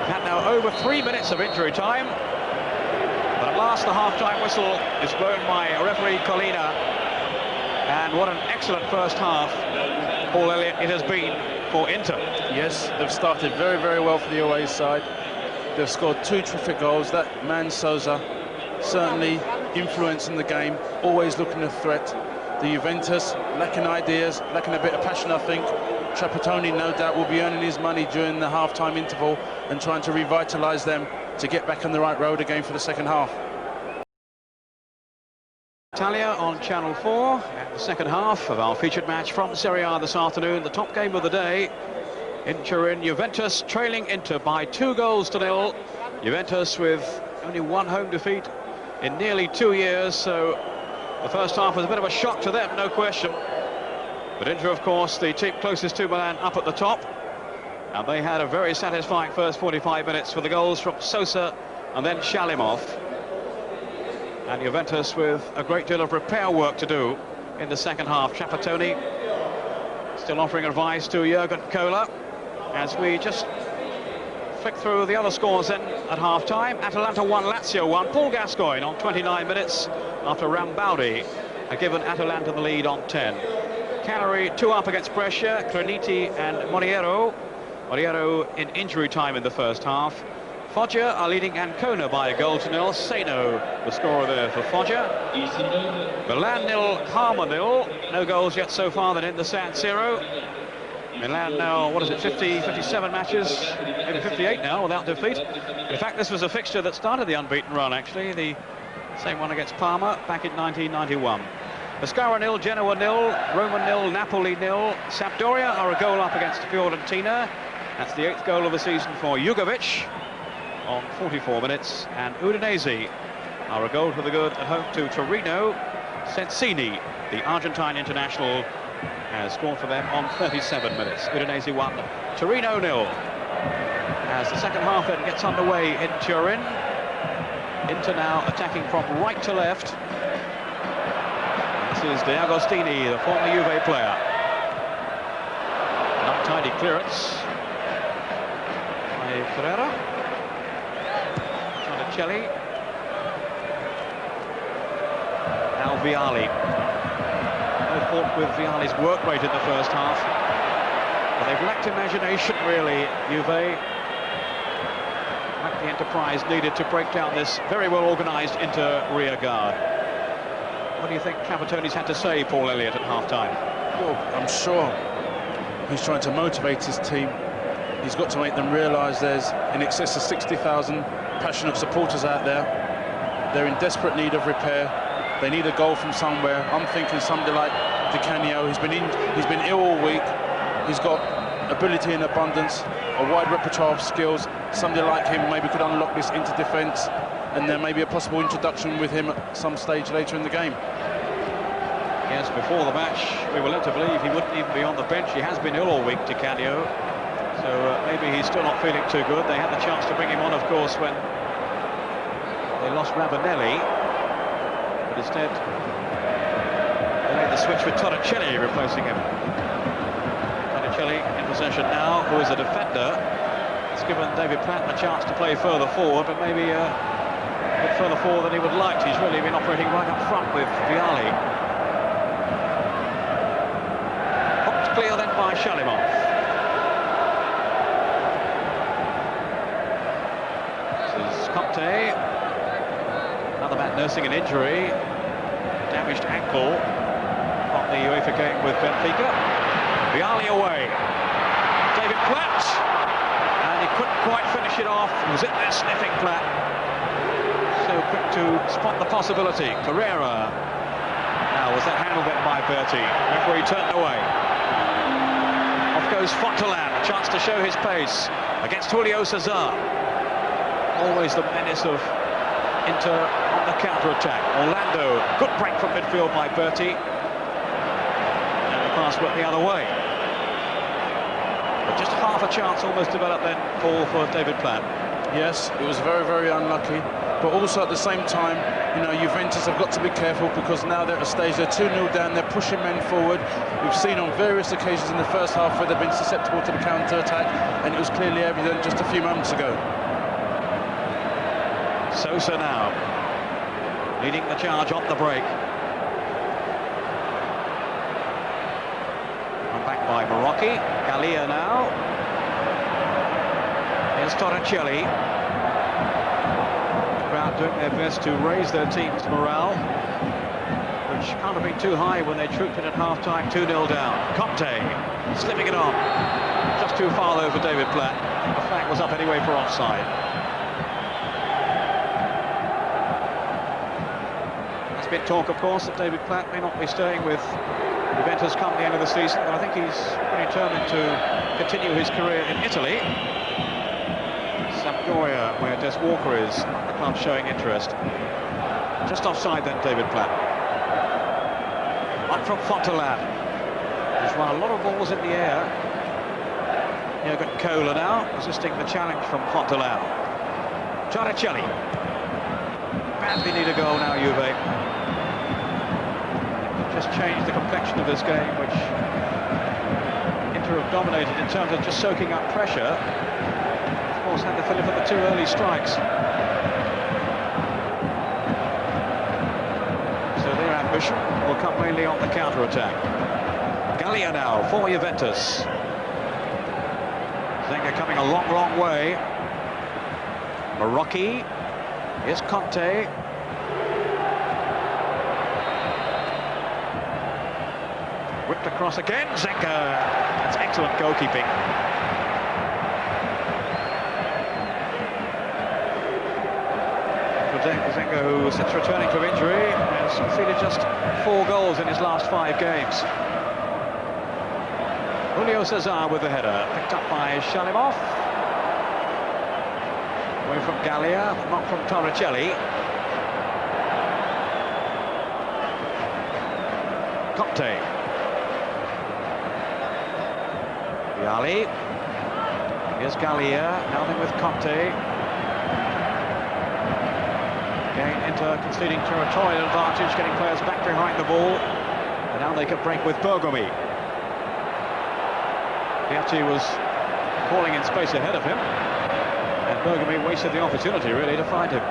We've had now over 3 minutes of injury time. But at last the half-time whistle is blown by referee Collina. And what an excellent first half, Paul Elliott, it has been for Inter. Yes, they've started very, very well for the away side. They've scored 2 terrific goals. That man Sosa certainly influencing the game, always looking a threat. The Juventus lacking ideas, lacking a bit of passion, I think. Trapattoni no doubt will be earning his money during the half-time interval and trying to revitalise them to get back on the right road again for the second half. Italia on Channel 4 at the second half of our featured match from Serie A this afternoon. The top game of the day in Turin. Juventus trailing Inter by 2-0. Juventus with only one home defeat in nearly 2 years, so the first half was a bit of a shock to them, no question. But Inter, of course, the team closest to Milan up at the top. And they had a very satisfying first 45 minutes for the goals from Sosa and then Shalimov. And Juventus with a great deal of repair work to do in the second half. Trapattoni still offering advice to Jurgen Kohler as we just flick through the other scores then at half-time. Atalanta 1, Lazio 1. Paul Gascoigne on 29 minutes after Rambaldi had given Atalanta the lead on 10. Cagliari 2 up against Brescia. Creniti and Moriero. Moriero in injury time in the first half. Foggia are leading Ancona by 1-0. Seno, the scorer there for Foggia. Milan 0, Parma 0. No goals yet so far than in the San Siro. Milan now, what is it, 57 matches, maybe 58 now without defeat. In fact, this was a fixture that started the unbeaten run, actually. The same one against Parma back in 1991. Pescara 0, Genoa 0, Roma 0, Napoli 0. Sampdoria are a goal up against Fiorentina. That's the 8th goal of the season for Jugovic on 44 minutes. And Udinese are a goal for the good at home to Torino. Sensini, the Argentine international, has scored for them on 37 minutes. Udinese 1, Torino 0. As the second half then gets underway in Turin. Inter now attacking from right to left. This is De Agostini, the former Juve player. An untidy clearance by Ferreira. Torricelli. Now Vialli. No fault with Vialli's work rate in the first half. But they've lacked imagination, really, Juve. Lacked the enterprise needed to break down this very well-organised Inter rear guard. What do you think Trapattoni's had to say, Paul Elliott, at half-time? Well, I'm sure he's trying to motivate his team. He's got to make them realise there's in excess of 60,000 passionate supporters out there. They're in desperate need of repair. They need a goal from somewhere. I'm thinking somebody like Di Canio. He's been ill all week. He's got ability in abundance, a wide repertoire of skills. Somebody like him maybe could unlock this into defence, and there may be a possible introduction with him at some stage later in the game. Yes, before the match, we were led to believe he wouldn't even be on the bench. He has been ill all week, Di Canio, so maybe he's still not feeling too good. They had the chance to bring him on, of course, when they lost Ravanelli, but instead they made the switch with Torricelli replacing him. Torricelli in possession now, who is a defender. It's given David Platt a chance to play further forward, but maybe a bit further forward than he would like. He's really been operating right up front with Vialli. Hooked clear then by Shalimov. This is Conte. Another man nursing an injury. Damaged ankle from the UEFA game with Benfica. Vialli away. David Platt. And he couldn't quite finish it off. He was in there sniffing Platt. So quick to spot the possibility. Carrera. Now was that handled then by Berti. Referee turned away. Off goes Fontelan. Chance to show his pace against Julio Cesar. Always the menace of Inter on the counter-attack. Orlando. Good break from midfield by Berti. And the pass went the other way. But just half a chance almost developed then for David Platt. Yes, it was very, very unlucky. But also at the same time, you know, Juventus have got to be careful, because now they're at a stage, they're 2-0 down, they're pushing men forward. We've seen on various occasions in the first half where they've been susceptible to the counter-attack, and it was clearly evident just a few moments ago. Sosa now, leading the charge on the break. And back by Marocchi. Gallia now. Here's Torricelli. The crowd doing their best to raise their team's morale, which can't have been too high when they trooped in at half-time, 2-0 down. Conte slipping it on. Just too far though for David Platt. The flag was up anyway for offside. There's been talk, of course, that David Platt may not be staying with Juventus come the end of the season, but I think he's pretty determined to continue his career in Italy. Sampdoria, where Des Walker is, the club showing interest. Just offside then, David Platt. On from Fontelan. He's run a lot of balls in the air. Jürgen Kohler now, resisting the challenge from Fontelan. Torricelli. Badly need a goal now, Juve. Just changed the complexion of this game, which Inter have dominated in terms of just soaking up pressure. Of course, had to fill in for the two early strikes. So their ambition will come mainly on the counter-attack. Gallia now for Juventus. Zenga coming a long, long way. Marocchi. Here's Conte. Whipped across again, Zenga. That's excellent goalkeeping. Zenga, who since returning from injury, has conceded just 4 goals in his last 5 games. Julio Cesar with the header, picked up by Shalimov. Away from Gallia, not from Torricelli. Conte. Vialli. Here's Gallia, now then with Conte. Again, Inter conceding territorial advantage, getting players back behind the ball. And now they can break with Bergomi. Piatti was calling in space ahead of him. And Bergomi wasted the opportunity, really, to find him.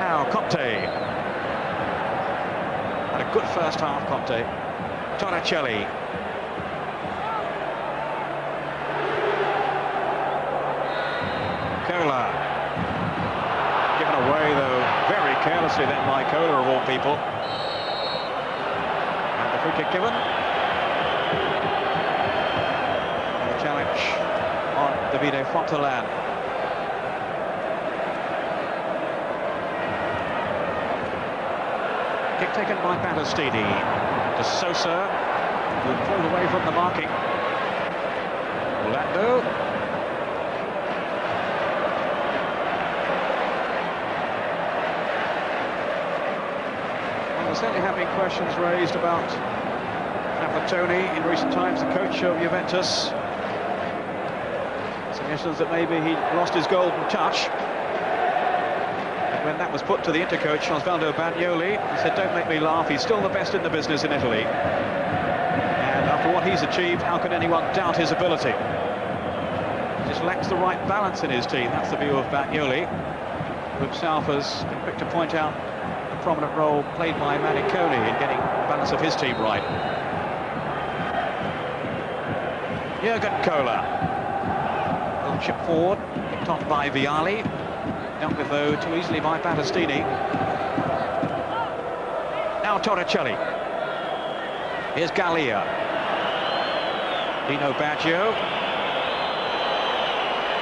Now, Conte. Had a good first half, Conte. Torricelli. Kohler. Given away, though, very carelessly then by Kohler, of all people. And the free kick given. And the challenge on Davide Fontelan. Kicked taken by Battistini. To Sosa, who pulled away from the marking. Orlando. Well, there certainly have been questions raised about Trapattoni in recent times, the coach of Juventus. Suggestions that maybe he lost his golden touch. And when that was put to the Inter-coach, Osvaldo Bagnoli, he said, "Don't make me laugh, he's still the best in the business in Italy. And after what he's achieved, how can anyone doubt his ability? He just lacks the right balance in his team." That's the view of Bagnoli, who himself has been quick to point out the prominent role played by Maniconi in getting the balance of his team right. Jurgen Kohler. Little chip forward, picked on by Vialli. Dealt with, though, too easily by Battistini. Now Torricelli. Here's Gallia. Dino Baggio.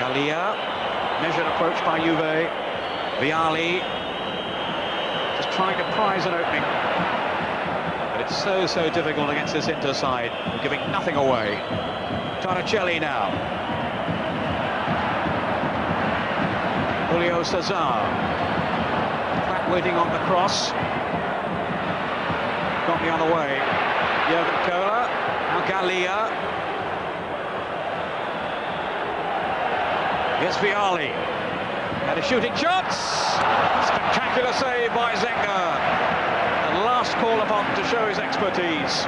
Gallia. Measured approach by Juve. Vialli. Just trying to prize an opening. But it's so difficult against this Inter side, giving nothing away. Torricelli now. Julio Cesar. Flat waiting on the cross. Got the other way. Jurgen Kohler. Now Gallia. Here's Vialli. And a shooting shot. Spectacular save by Zenga. And last call upon to show his expertise.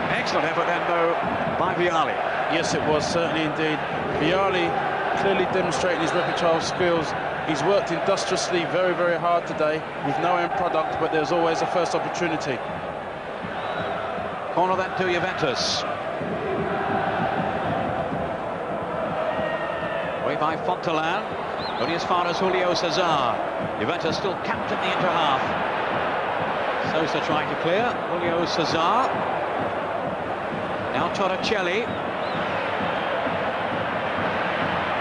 Excellent effort then, though, by Vialli. Yes, it was, certainly indeed. Vialli clearly demonstrating his repertoire of skills. He's worked industriously very hard today with no end product, but there's always a first opportunity. Corner then to Juventus. Away by Fontelan. Only as far as Julio Cesar. Juventus still capped in the Inter half. Sosa trying to clear. Julio Cesar. Now Torricelli.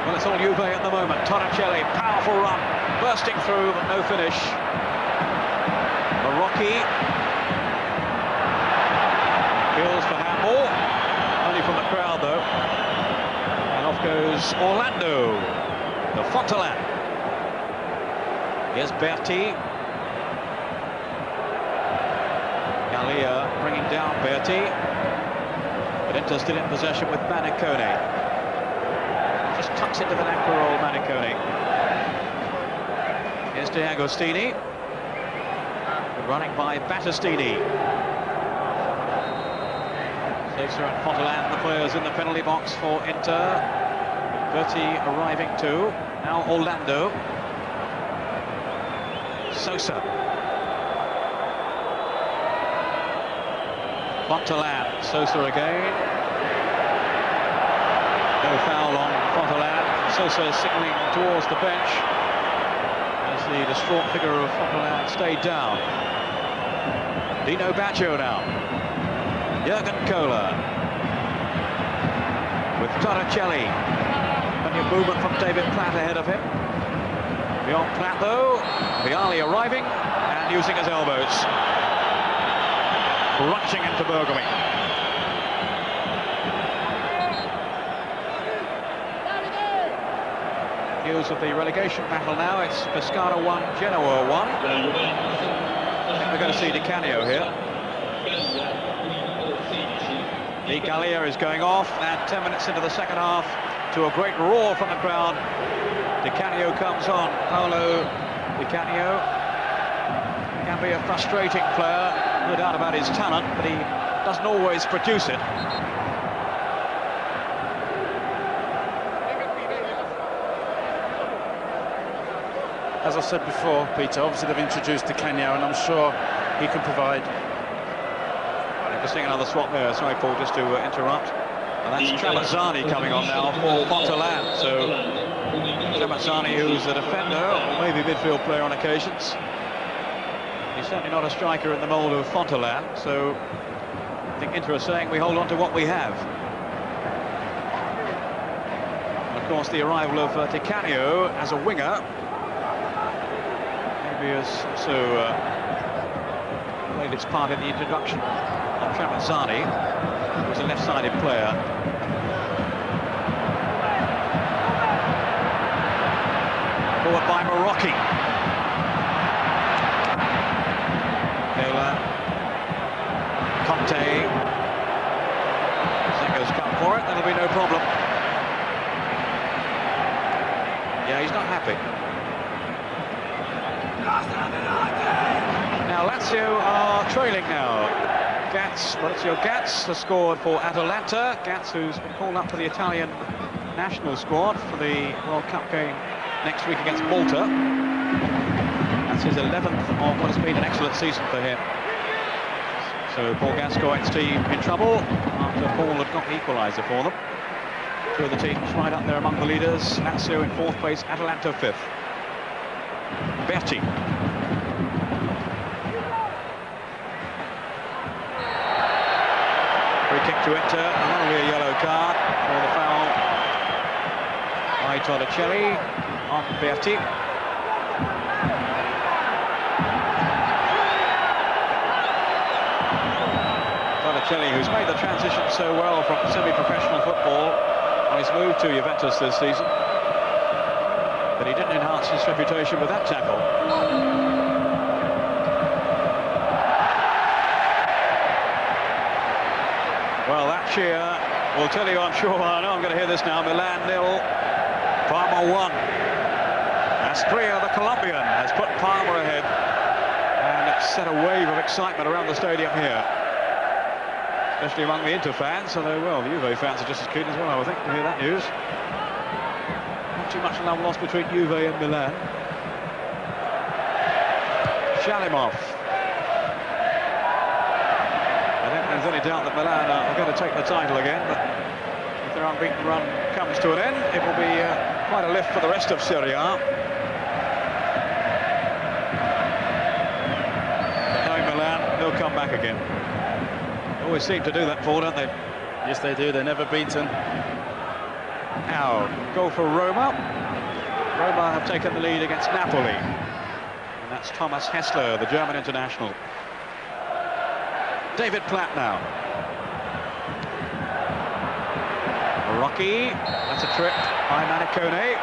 Well, it's all Juve at the moment. Torricelli, powerful run, bursting through, but no finish. Marocchi. Kills for handball. Only from the crowd, though. And off goes Orlando. The Fontelan. Here's Berti. Gallia bringing down Berti. But Inter still in possession with Maniconi. Just tucks into the neck for old Maniconi. Here's De Agostini. Good running by Battistini. Sosa and Fontelan, the players in the penalty box for Inter. Berti arriving too. Now Orlando. Sosa. Fontelan. Sosa again. No foul on Fontelan. Sosa signaling towards the bench as the distraught figure of Fontelan stayed down. Dino Baggio now. Jurgen Kohler with Torricelli. Plenty of movement from David Platt ahead of him. Beyond Platt, though, Vialli arriving and using his elbows. Crunching into Bergami. News of the relegation battle now. It's Pescara 1, Genoa 1. I think we're going to see Di Canio here. Di Gallia is going off, and 10 minutes into the second half, to a great roar from the crowd, Di Canio comes on. Paolo Di Canio can be a frustrating player, no doubt about his talent, but he doesn't always produce it. As I said before, Peter, obviously they've introduced Di Canio, and I'm sure he can provide. We're seeing another swap there. Sorry, Paul, just to interrupt. And that's Trapattoni coming on now for Fontelan. So Trapattoni, who's a defender, or maybe midfield player on occasions. He's certainly not a striker in the mould of Fontelan. So I think Inter are saying we hold on to what we have. And of course, the arrival of Di Canio as a winger maybe has also played its part in the introduction of Trapazzani, who was a left-sided player. Forward by Morocchi. Conte. Zenga's come for it, that'll be no problem. Yeah, he's not happy. Now Lazio are trailing now. Maurizio Gatz has scored for Atalanta. Gatz, who's been called up for the Italian national squad for the World Cup game next week against Malta. That's his 11th of what has been an excellent season for him. So Paul Gascoigne's team in trouble after Paul had got the equaliser for them. Two of the teams right up there among the leaders. Lazio in 4th place, Atalanta 5th. Berti. Free kick to Inter, and that'll be a yellow card for the foul by Torricelli on Berti. Torricelli, who's made the transition so well from semi-professional football on his move to Juventus this season, but he didn't enhance his reputation with that tackle. Well, that cheer will tell you, I'm sure. I know I'm going to hear this now. Milan 0, Parma 1. Astria, the Colombian, has put Parma ahead, and it's set a wave of excitement around the stadium here, especially among the Inter fans. Although, well, the Juve fans are just as keen as well, I would think, to hear that news. Not too much love lost between Juve and Milan. Shalimov. I don't think there's any doubt that Milan are going to take the title again, but if their unbeaten run comes to an end, it will be quite a lift for the rest of Serie A. Knowing Milan, they'll come back again. They always seem to do that, Paul, don't they? Yes, they do. They're never beaten. Now, goal for Roma. Roma have taken the lead against Napoli. And that's Thomas Hessler, the German international. David Platt now. Morocchi, that's a trip by Manicone.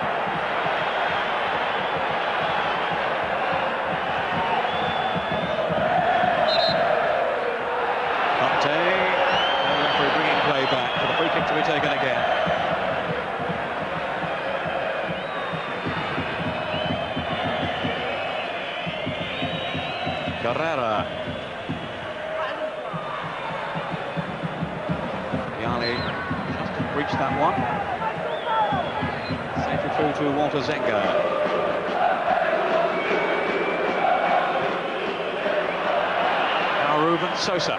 Conte, the referee bringing play back for the free kick to be taken again. Carrera. Reached that one. Safely through to Walter Zenga. Now Ruben Sosa.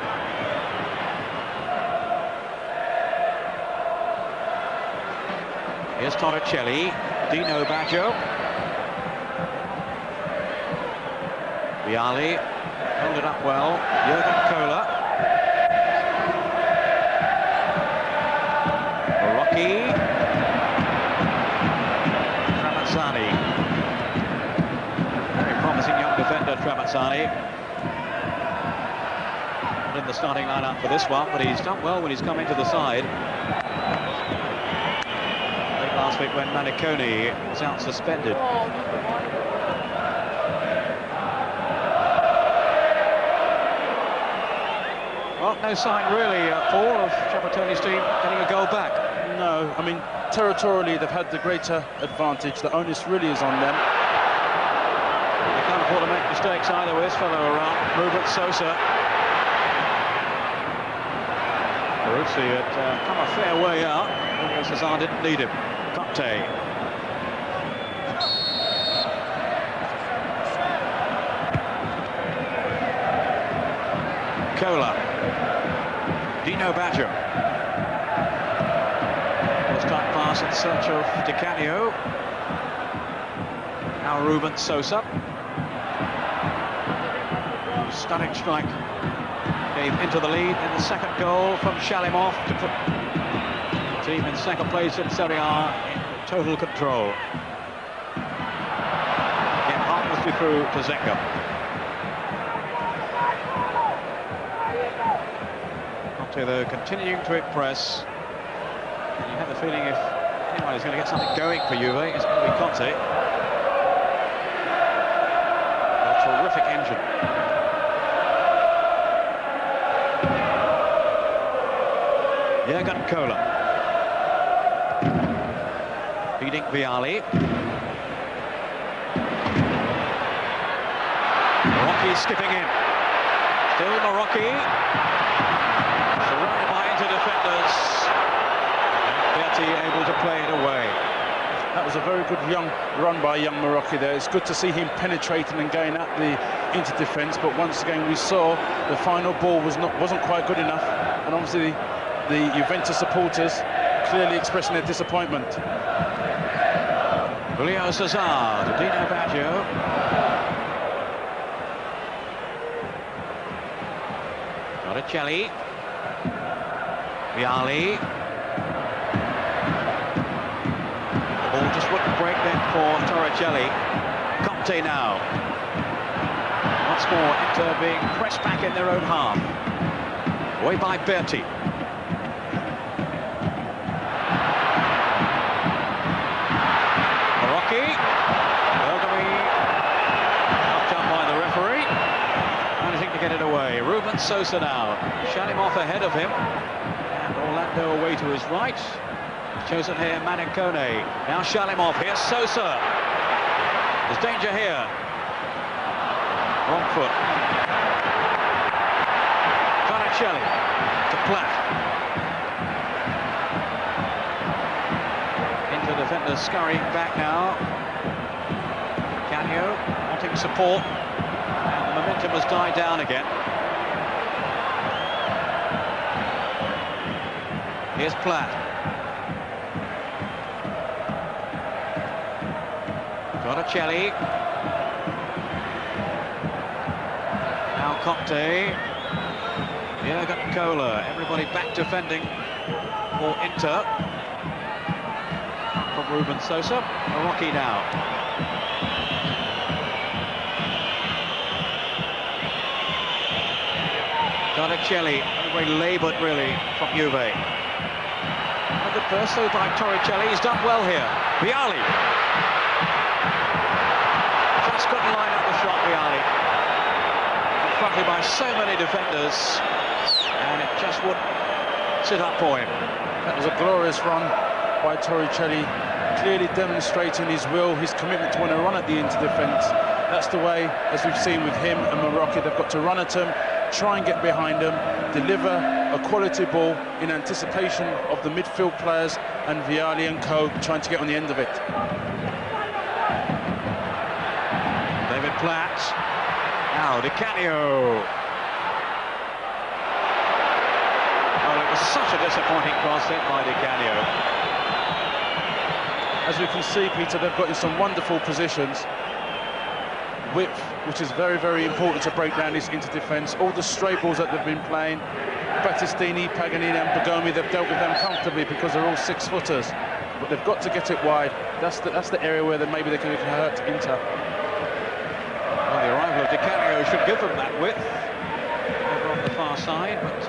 Here's Torricelli. Dino Baggio. Vialli held it up well. Jurgen Kohler. Trapazzani. Very promising young defender, Trapazzani. Not in the starting lineup for this one, but he's done well when he's come into the side. Late last week when Manicone was out suspended. Well, no sign really, Paul, of Trapattoni's team getting a goal back. No, I mean, territorially they've had the greater advantage. The onus really is on them. They can't afford to make mistakes either with his fellow around. Ruben Sosa. Baruzzi had come a fair way out. Julio Cesar didn't need him. Conte. Kohler. Dino Baggio. First-time pass in search of Di Canio. Now Ruben Sosa. Stunning strike. Gave into the lead in the second goal from Shalimov to put the team in second place in Serie A in total control. Again, harmlessly through to Zenga. Conte, though, continuing to impress. And you have the feeling if anyone is going to get something going for Juve, it's going to be Conte. A terrific engine. Jurgen Kohler. Feeding Vialli. Marocchi skipping in. Still Marocchi. Surrounded by inter-defenders. Berti able to play it away. That was a very good young run by young Marocchi there. It's good to see him penetrating and going at the inter-defence, but once again we saw the final ball wasn't quite good enough, and obviously the Juventus supporters clearly expressing their disappointment. Julio Cesar to Dino Baggio. Torricelli. Vialli. The ball just wouldn't break then for Torricelli. Conte now. Once more, Inter being pressed back in their own half. Away by Berti. Marocchi. Knocked out by the referee. Managing to get it away. Ruben Sosa now. Shalimov ahead of him. And Orlando away to his right. Chosen here, Manicone. Now Shalimov. Here's Sosa. There's danger here. Wrong foot. Torricelli to Platt. Into defenders scurrying back now. Canio wanting support. And the momentum has died down again. Here's Platt. Torricelli. Now Conte. Jurgen Kohler. Everybody back defending for Inter. From Ruben Sosa. Marocchi now. Torricelli. Very laboured really from Juve. A good burst though by Torricelli. He's done well here. Vialli. Just couldn't line up the shot, Vialli. Confronted by so many defenders, and it just wouldn't sit up for him. That was a glorious run by Torricelli, clearly demonstrating his will, his commitment to want to run at the inter-defence. That's the way, as we've seen with him and Marocchi, they've got to run at him, try and get behind them, deliver a quality ball in anticipation of the midfield players and Vialli and co trying to get on the end of it. David Platt. Now Di Canio. Oh, it was such a disappointing cross hit by Di Canio. As we can see, Peter, they've got in some wonderful positions. Width, which is very, very important to break down this inter-defence. All the stray balls that they've been playing, Battistini, Paganini and Bergomi, they've dealt with them comfortably because they're all 6-footers. But they've got to get it wide. That's the area where maybe they can hurt Inter. Well, the arrival of Di Canio should give them that width over on the far side, but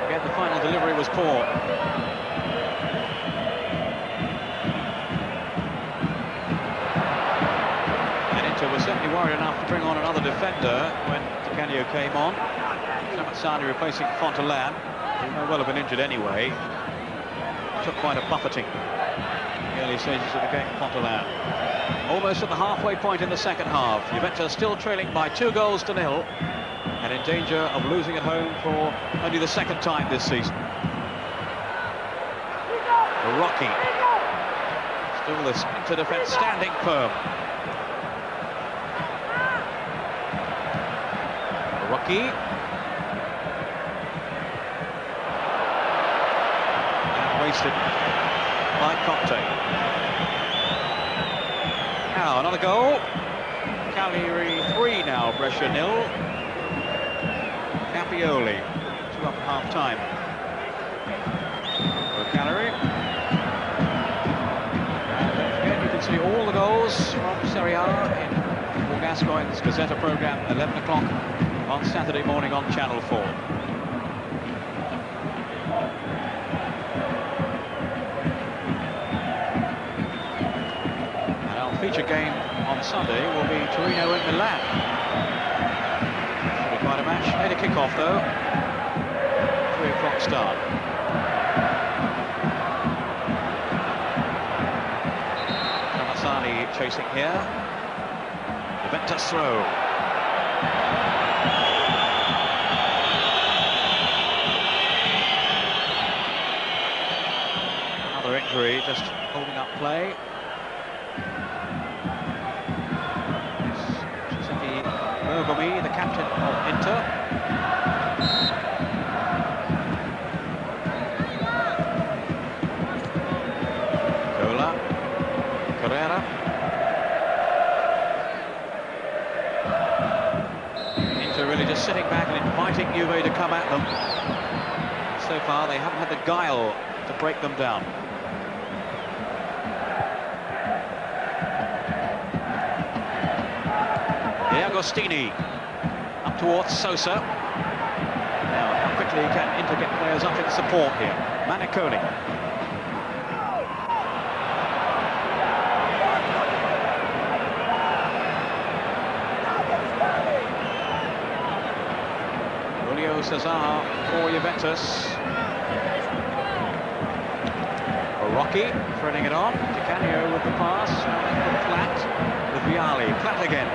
again, the final delivery was poor. Was certainly worried enough to bring on another defender when Di Canio came on. Samatsani replacing Fontaine, who may well have been injured anyway. Took quite a buffeting in the early stages of the game, Fontaine. Almost at the halfway point in the second half. Juventus still trailing by 2-0 and in danger of losing at home for only the second time this season. Marocchi. Still this inter-defence standing firm. Marocchi. And wasted by Conte. Now another goal. Cagliari 3 now, Brescia 0. Capioli 2 up at half-time. For Cagliari. And don't forget, you can see all the goals from Serie A in Gascoigne's Gazzetta programme, 11 o'clock on Saturday morning on Channel 4. feature game on Sunday will be Torino and Milan. Should be quite a match. Made a kick-off though. 3 o'clock start. Camassani chasing here. Juventus throw. Another injury, just holding up play. Bergomi, the captain of Inter. Cola, Carrera. Inter really just sitting back and inviting Juve to come at them. So far they haven't had the guile to break them down. Agostini up towards Sosa. Now, how quickly can Inter get players up in support here? Maniconi. Julio Cesar for Juventus. Rocky threading it on. Di Canio with the pass. Platt with Vialli. Platt again.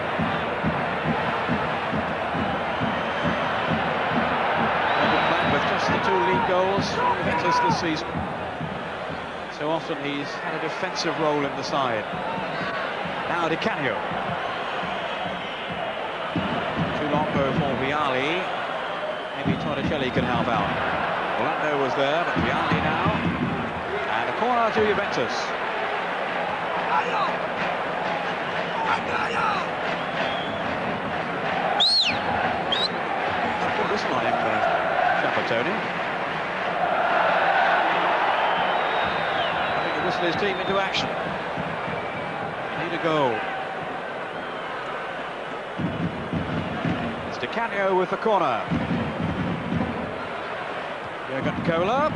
The 2 league goals for Juventus this season. So often he's had a defensive role in the side. Now Di Canio. Too long go for Vialli. Maybe Torricelli can help out. Orlando was there, but Vialli now. And a corner to Juventus. Good whistle on him for Tony. I think he whistled his team into action. Need a goal. It's Di Canio with the corner. Jurgen Kohler.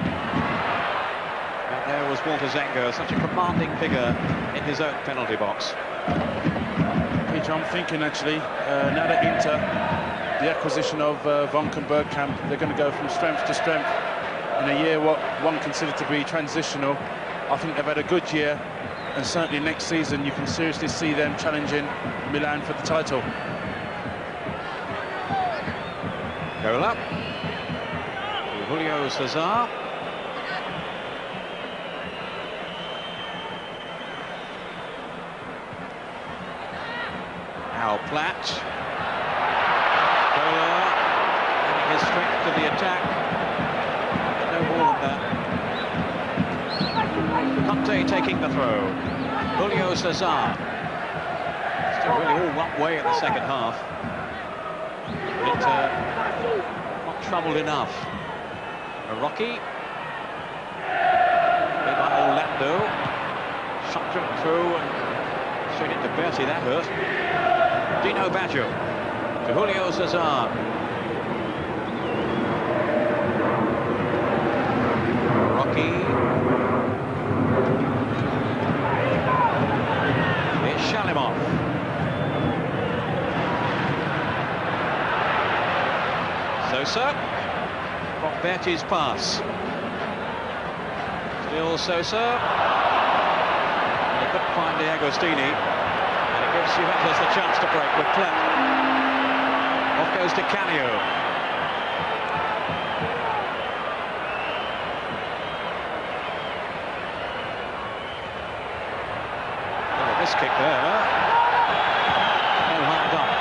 And there was Walter Zenga, such a commanding figure in his own penalty box. Peter, I'm thinking actually, now that Inter, the acquisition of Vonk and Bergkamp, they're going to go from strength to strength in a year what one considered to be transitional. I think they've had a good year, and certainly next season you can seriously see them challenging Milan for the title. Goal up. Julio Cesar. Now Platt. Adding his strength to the attack. But no more than that. Conte taking the throw. Julio Cesar. Still really all one way in the second half. But not troubled enough. Rocky. Played by Orlando. Shot through and straight into Berti, that hurt. Dino Baggio to Julio Cesar. Rocky. It's Shalimov. Sosa. From Berti's pass. Still Sosa. They couldn't find the Agostini. And it gives Juventus the chance to break with Platt. Off goes Di Canio. Oh, this kick there. No harm done.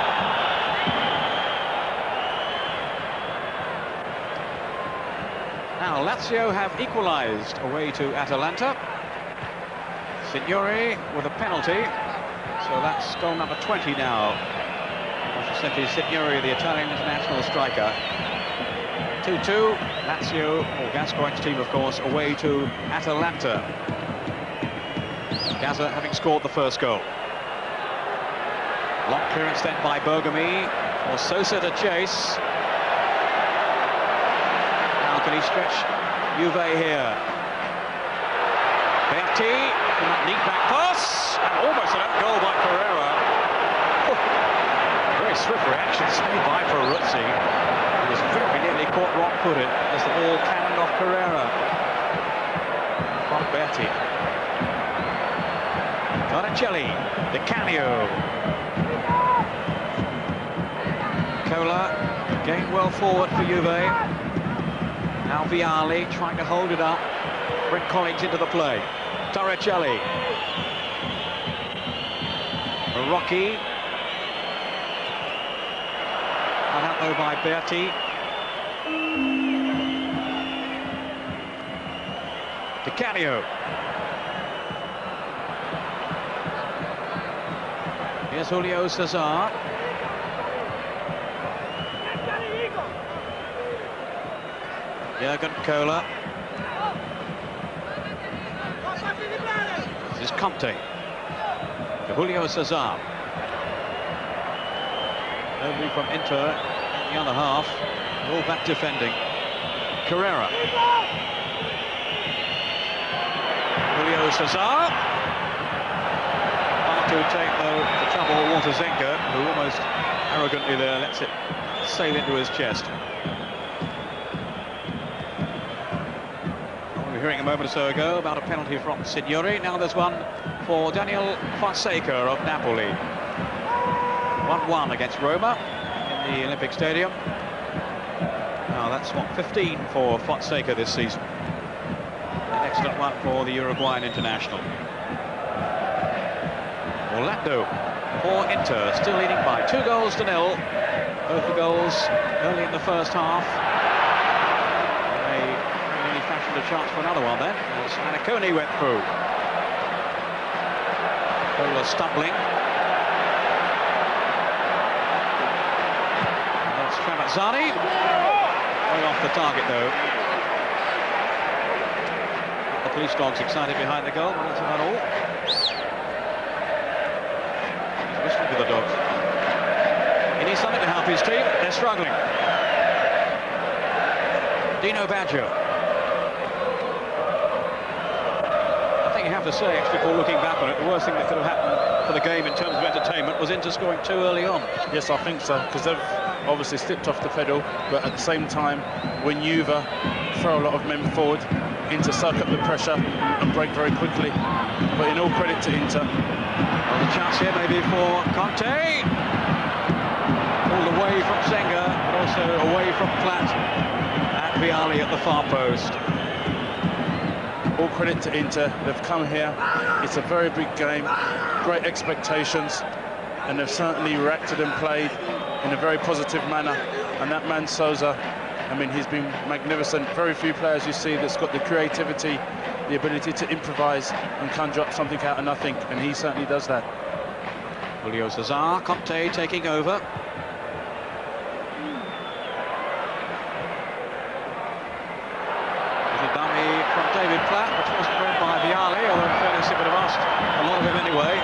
Now Lazio have equalised away to Atalanta. Signori with a penalty. So that's goal number 20 now. Giuseppe Signori, the Italian international striker. 2-2, Lazio, or Gascoigne's team, of course, away to Atalanta. Gaza having scored the first goal. Long clearance then by Bergomi, or Sosa to chase. How can he stretch Juve here? Berti. Neat back pass, and almost an own goal by Pereira. Very swift reaction made by Peruzzi. He was very nearly caught wrong-footed as the ball cannoned off Pereira. From Berti. Torricelli, Di Canio. Cola gained well forward for Juve. Now Vialli trying to hold it up, bring Collins into the play. Torricelli. Rocky. Cut out though by Berti. Di Canio. Here's Julio Cesar. Jurgen Kohler. This is Conte. To Julio Cesar. Nobody from Inter in the other half. All back defending. Carrera. Julio Cesar. Hard to take the trouble Walter Zenga, who almost arrogantly there lets it sail into his chest. Hearing a moment or so ago about a penalty from Signori. Now there's one for Daniel Fonseca of Napoli. 1-1 against Roma in the Olympic Stadium. Now that's what, 15 for Fonseca this season. An excellent one for the Uruguayan international. Orlando for Inter, still leading by 2-0. Both the goals early in the first half. A chance for another one then, as Anacone went through. Cola stumbling. And that's Tramezzani. Way off the target though. The police dogs excited behind the goal, but that's about all. He's whistling with the dogs. He needs something to help his team. They're struggling. Dino Baggio. You have to say, actually, before looking back on it, the worst thing that could have happened for the game in terms of entertainment was Inter scoring too early on. Yes, I think so, because they've obviously slipped off the pedal, but at the same time, when Juve throw a lot of men forward, Inter suck up the pressure and break very quickly. But in all credit to Inter. Well, the chance here maybe for Conte. All the way from Zenga, but also away from Platt and Vialli at the far post. All credit to Inter, they've come here, it's a very big game, great expectations, and they've certainly reacted and played in a very positive manner. And that man Sousa, I mean, he's been magnificent. Very few players you see that's got the creativity, the ability to improvise and conjure up something out of nothing, and he certainly does that. Julio Cesar, Conte taking over. David Platt, which wasn't read by Vialli, although in fairness he would have asked a lot of him anyway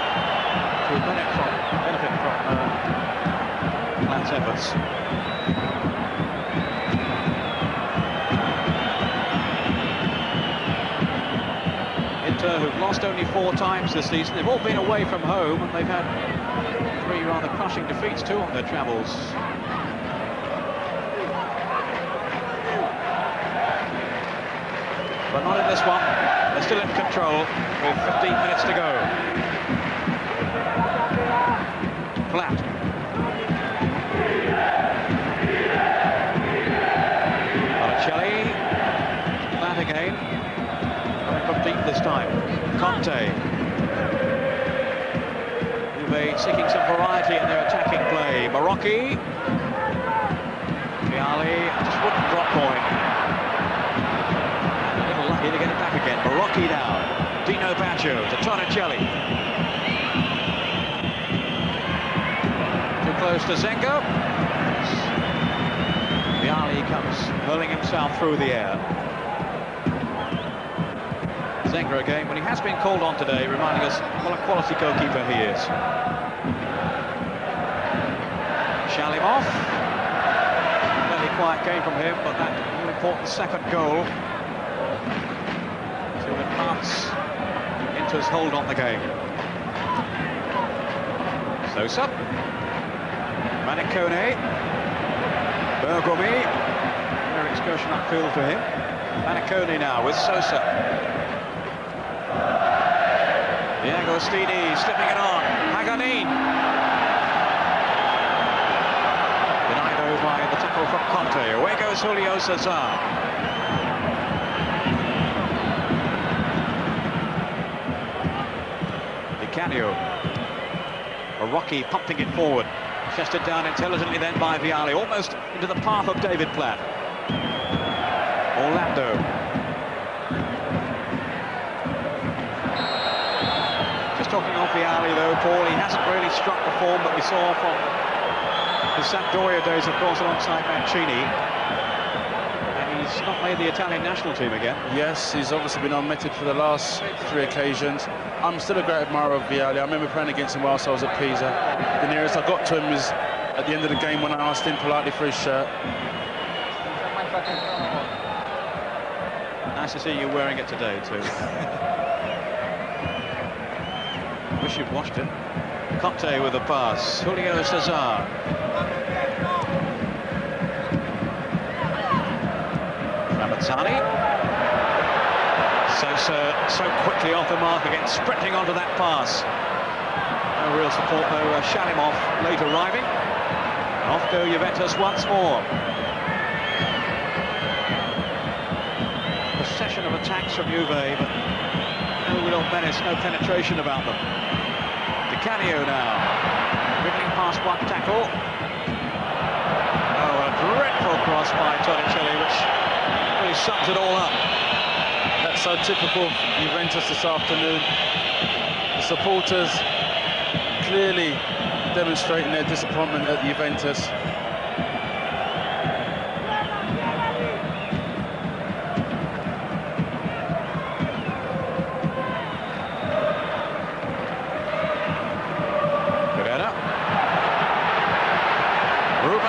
to benefit from Platt's efforts. Inter, who've lost only 4 times this season, they've all been away from home, and they've had 3 rather crushing defeats too on their travels. But not in this one. They're still in control with 15 minutes to go. Platt. Torricelli. Platt again. Coming from deep this time. Conte. Juve seeking some variety in their attacking play. Marocchi. Vialli just wouldn't drop point. To get it back again. Marocchi now. Dino Baggio to Torricelli. Too close to Zenga. Vialli comes hurling himself through the air. Zenga again, when he has been called on today, reminding us what a quality goalkeeper he is. Shalimov. Fairly quiet game from him, but that all-important second goal to advance into Juventus hold on the game. Sosa. Manicone. Bergomi. Their excursion upfield for him. Manicone now with Sosa. Agostini slipping it on. Haganin. Denied over by the tackle from Conte. Away goes Julio Cesar. Di Canio. Rocky pumping it forward. Chested down intelligently then by Vialli, almost into the path of David Platt. Orlando. Just talking off Vialli though, Paul, he hasn't really struck the form that we saw from his Sampdoria days, of course, alongside Mancini. And he's not made the Italian national team again. Yes, he's obviously been omitted for the last 3 occasions. I'm still a great admirer of Vialli. I remember playing against him whilst I was at Pisa. The nearest I got to him was at the end of the game when I asked him politely for his shirt. Nice to see you wearing it today too. Wish you'd watched it. Conte with a pass. Julio Cesar. Ramazzani. Sosa so quickly off the mark again, sprinting onto that pass. No real support though. Shalimov late arriving. Off go Juventus once more. Procession of attacks from Juve, but no real menace, no penetration about them. Di Canio now, dribbling past one tackle. Oh, a dreadful cross by Torricelli, which really sums it all up. That's so typical Juventus this afternoon. The supporters clearly demonstrating their disappointment at Juventus.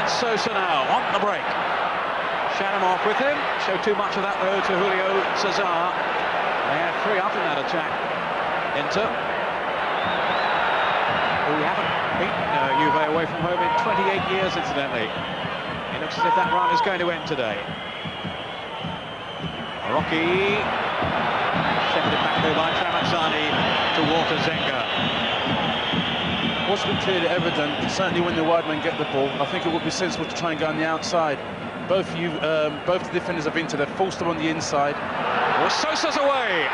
Sosa now on the break. Shalimov with him. Showed too much of that though to Julio Cesar. They had 3 up in that attack. Inter, who haven't beaten Juve away from home in 28 years, incidentally. It looks as if that run is going to end today. Rocky. Shepherded back though by Tramazzani to Walter Zenga. What's been clearly evident, certainly when the wide men get the ball, I think it would be sensible to try and go on the outside. Both the defenders of Inter, they've forced them on the inside. Well, Sosa's away.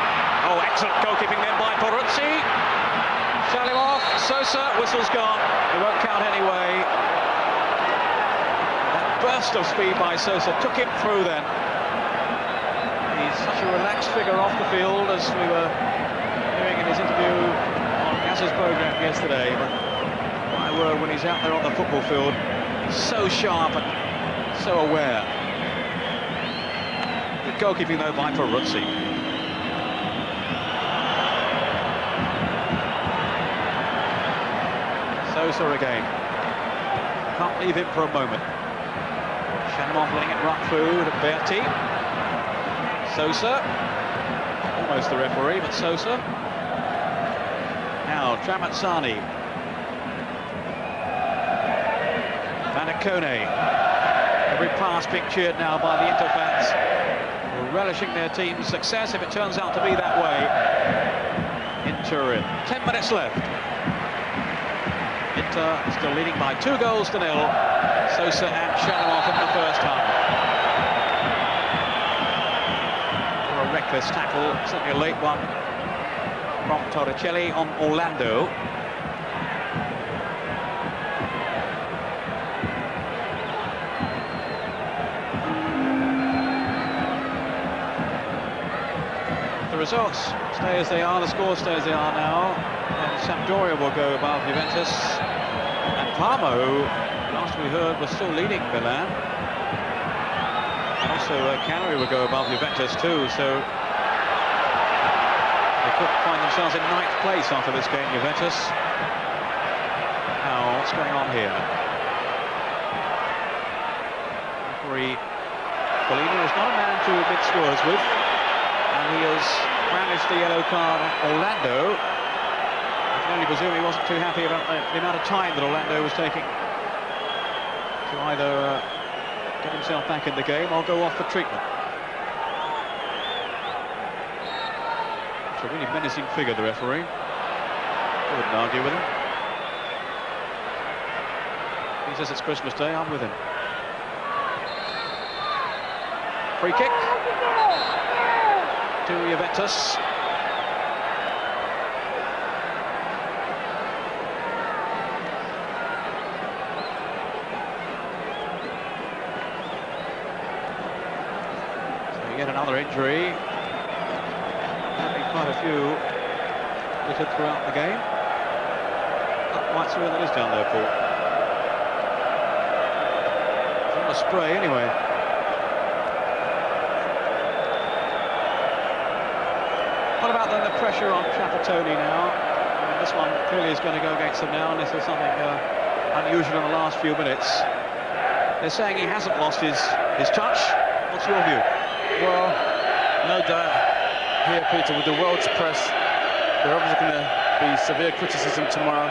Oh, excellent goalkeeping then by Peruzzi. Shalimov, Sosa, whistle's gone. It won't count anyway. That burst of speed by Sosa took him through then. He's such a relaxed figure off the field, as we were hearing in his interview on Gazza's programme yesterday. But my word, when he's out there on the football field, so sharp and so aware. Good goalkeeping though by Peruzzi. Sosa again. Can't leave him for a moment. Shalimov letting it run through to Berti. Sosa. Almost the referee, but Sosa. Now Tramazzani. Manicone. Every pass being cheered now by the Inter fans, relishing their team's success if it turns out to be that way in Turin. 10 minutes left. Inter still leading by 2 goals to 0. Sosa and Shalimov in the first half. For a reckless tackle, certainly a late one from Torricelli on Orlando. The results stay as they are, the scores stay as they are now, and Sampdoria will go above Juventus, and Parma, who last we heard was still leading Milan. Also Cagliari will go above Juventus too, so they could find themselves in 9th place after this game, Juventus. Now, what's going on here? Referee Foligno is not a man to mix words with, and he has brandished the yellow card on Orlando. I can only presume he wasn't too happy about the amount of time that Orlando was taking to either get himself back in the game or go off for treatment. It's a really menacing figure, the referee. I wouldn't argue with him. He says it's Christmas Day, I'm with him. Free kick to Juventus. Yet another injury. There have been quite a few littered throughout the game. Not quite sure that is down there, Paul. It's not a spray anyway. What about then the pressure on Trapattoni now? I mean, this one clearly is going to go against him now, unless there's something unusual in the last few minutes. They're saying he hasn't lost his touch. What's your view? Well, no doubt here, Peter, with the world's press, there obviously going to be severe criticism tomorrow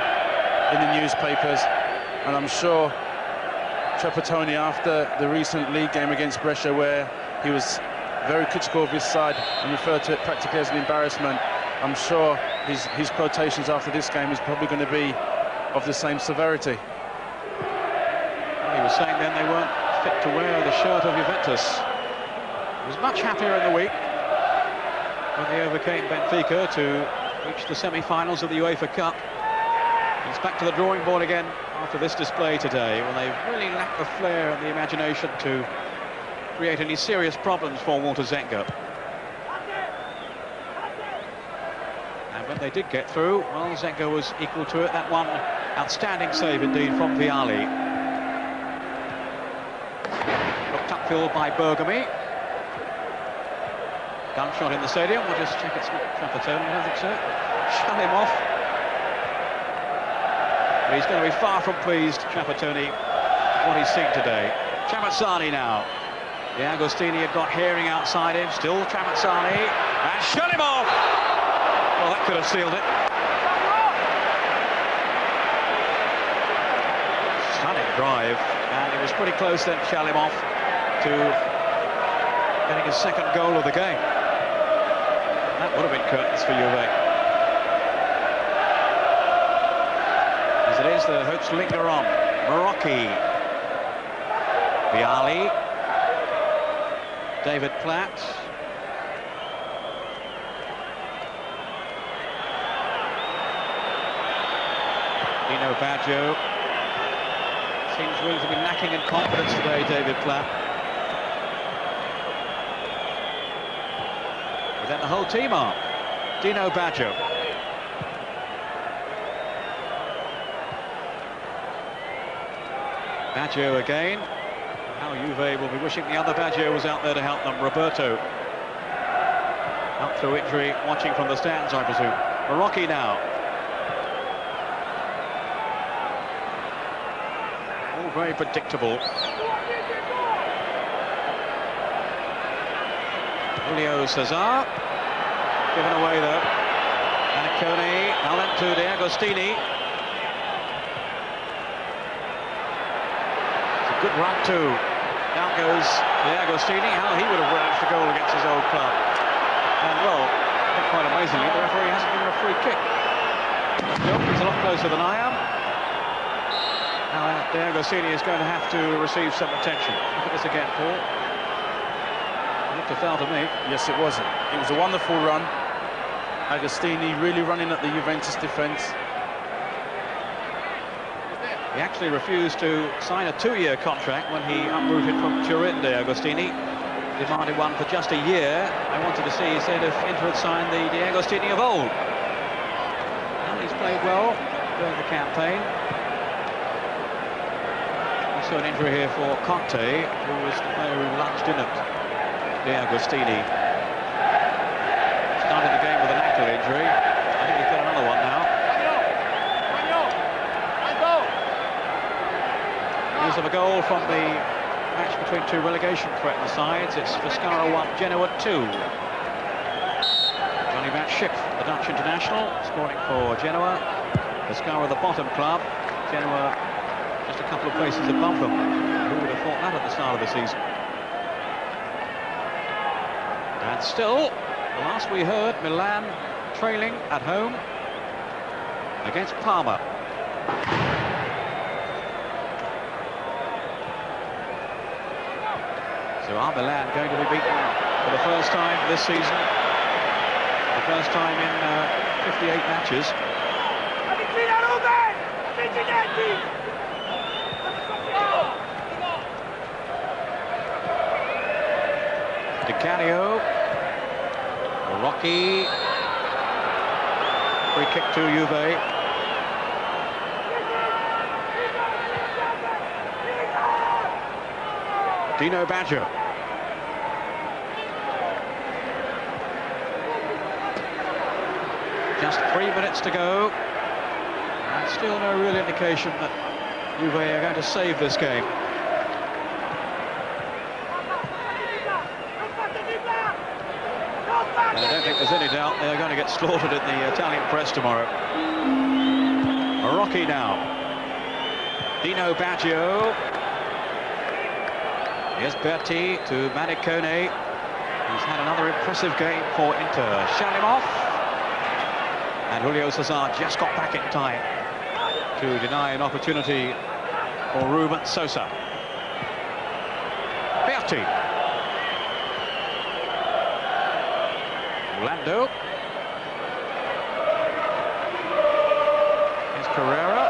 in the newspapers, and I'm sure Trapattoni, after the recent league game against Brescia, where he was very critical of his side and referred to it practically as an embarrassment, I'm sure his quotations after this game is probably going to be of the same severity. Well, he was saying then they weren't fit to wear the shirt of Juventus. He was much happier in the week when they overcame Benfica to reach the semi-finals of the UEFA Cup. He's back to the drawing board again after this display today, when they really lacked the flair and the imagination to create any serious problems for Walter Zenga. And when they did get through, well, Zenga was equal to it. That one outstanding save indeed from Vialli. Looked upfield by Bergami. Gunshot in the stadium. We'll just check it's not Trapattoni. I don't think so. Shut him off. But he's going to be far from pleased, Trapattoni, what he's seen today. Trapattoni now. The Agostini had got hearing outside him. Still Trapattoni. And shut him off! Well, that could have sealed it. Stunning drive. And it was pretty close then, Shalimov, to getting his second goal of the game. That would have been curtains for Juve. As it is, the hopes linger on. Marocchi. Vialli. David Platt. Dino Baggio. Seems really to be lacking in confidence today, David Platt. But then the whole team are. Dino Baggio. Baggio again. How Juve will be wishing the other Baggio was out there to help them. Roberto. Out through injury, watching from the stands, I presume. Marocchi now. All very predictable. Julio Cesar. Given away though. Annacone. Allen to De Agostini. It's a good run too. Down goes De Agostini. How he would have relished a goal against his old club. And well, not quite amazingly, the referee hasn't given a free kick. He's a lot closer than I am. Now De Agostini is going to have to receive some attention. Look at this again, Paul. It looked a foul to me. Yes, it was. It was a wonderful run. Agostini really running at the Juventus defence. He actually refused to sign a 2-year contract when he uprooted from Turin, De Agostini. Demanded one for just a year. I wanted to see, he said, if Inter had signed the De Agostini of old. Well, he's played well during the campaign. Also an injury here for Conte, who was the player who lunged in at De Agostini. Started the game with an ankle injury. I think he's got another one now. News of a goal from the match between two relegation threatened sides. It's Pescara 1, Genoa 2. Murat Schip, the Dutch international, scoring for Genoa. Pescara, the bottom club. Genoa just a couple of places above them. Who would have thought that at the start of the season? And still, the last we heard, Milan trailing at home against Parma. So are Milan going to be beaten for the first time this season? The first time in 58 matches. Di Canio, Rocky, free kick to Juve. Dino Baggio. Just 3 minutes to go. And still no real indication that Juve are going to save this game. And I don't think there's any doubt they're going to get slaughtered in the Italian press tomorrow. Rocky now. Dino Baggio. Here's Berti to Manicone. He's had another impressive game for Inter. Shalimov. And Julio Cesar just got back in time to deny an opportunity for Ruben Sosa. Berti. Lando. Here's Carrera.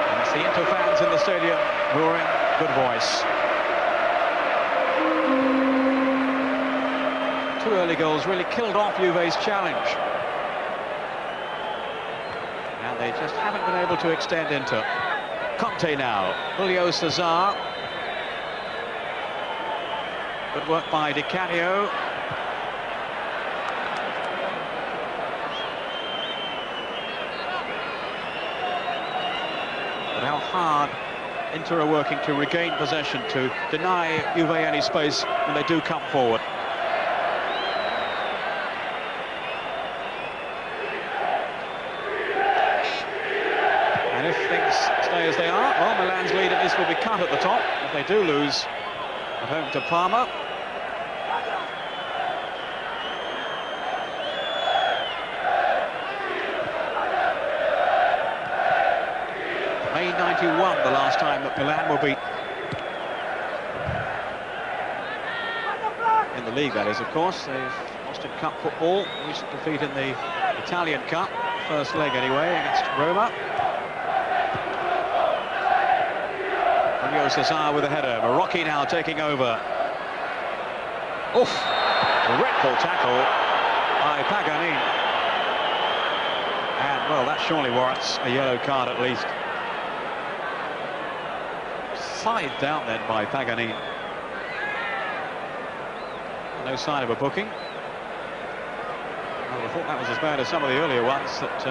And it's the Inter fans in the stadium who are in good voice. 2 early goals really killed off Juve's challenge. And they just haven't been able to extend Inter. Conte now. Julio Cesar. Good work by Di Canio. But how hard Inter are working to regain possession, to deny Juve any space when they do come forward. And if things stay as they are, well, Milan's lead at least will be cut at the top if they do lose at home to Parma. May 91, the last time that Milan were beaten. In the league, that is, of course. They've lost in cup football. Recent defeat in the Italian Cup, first leg anyway, against Roma. Julio Cesar with a header. Marocchi now taking over. Oof! Dreadful tackle by Paganin. And, well, that surely warrants a yellow card at least. Side down then by Paganin. No sign of a booking. Well, I thought that was as bad as some of the earlier ones that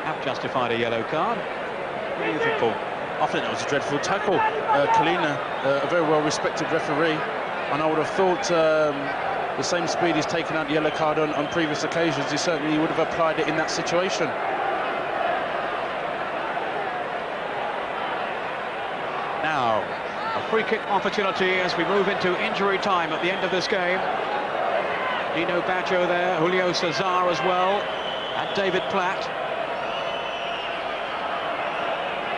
have justified a yellow card. What do you think, Paul? I think that was a dreadful tackle. Kalina, a very well-respected referee, and I would have thought the same speed he's taken out the yellow card on previous occasions, he certainly would have applied it in that situation. Now, a free kick opportunity as we move into injury time at the end of this game. Dino Baggio there, Julio Cesar as well, and David Platt.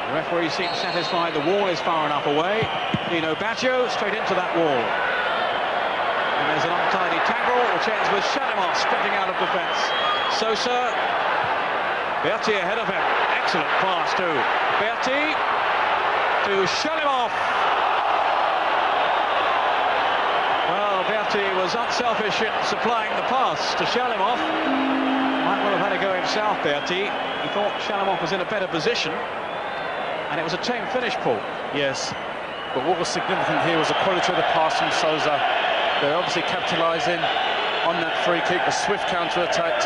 The referee seems satisfied the wall is far enough away. Dino Baggio straight into that wall. And there's an untidy tangle, which ends with Shalimov sprinting out of defence. Sosa, Berti ahead of him. Excellent pass to Berti, to Shalimov. Well, Berti was unselfish in supplying the pass to Shalimov. Might well have had a go himself, Berti. He thought Shalimov was in a better position. And it was a tame finish, Paul. Yes, but what was significant here was the quality of the pass from Sosa. They're obviously capitalising on that free kick, a swift counter-attack.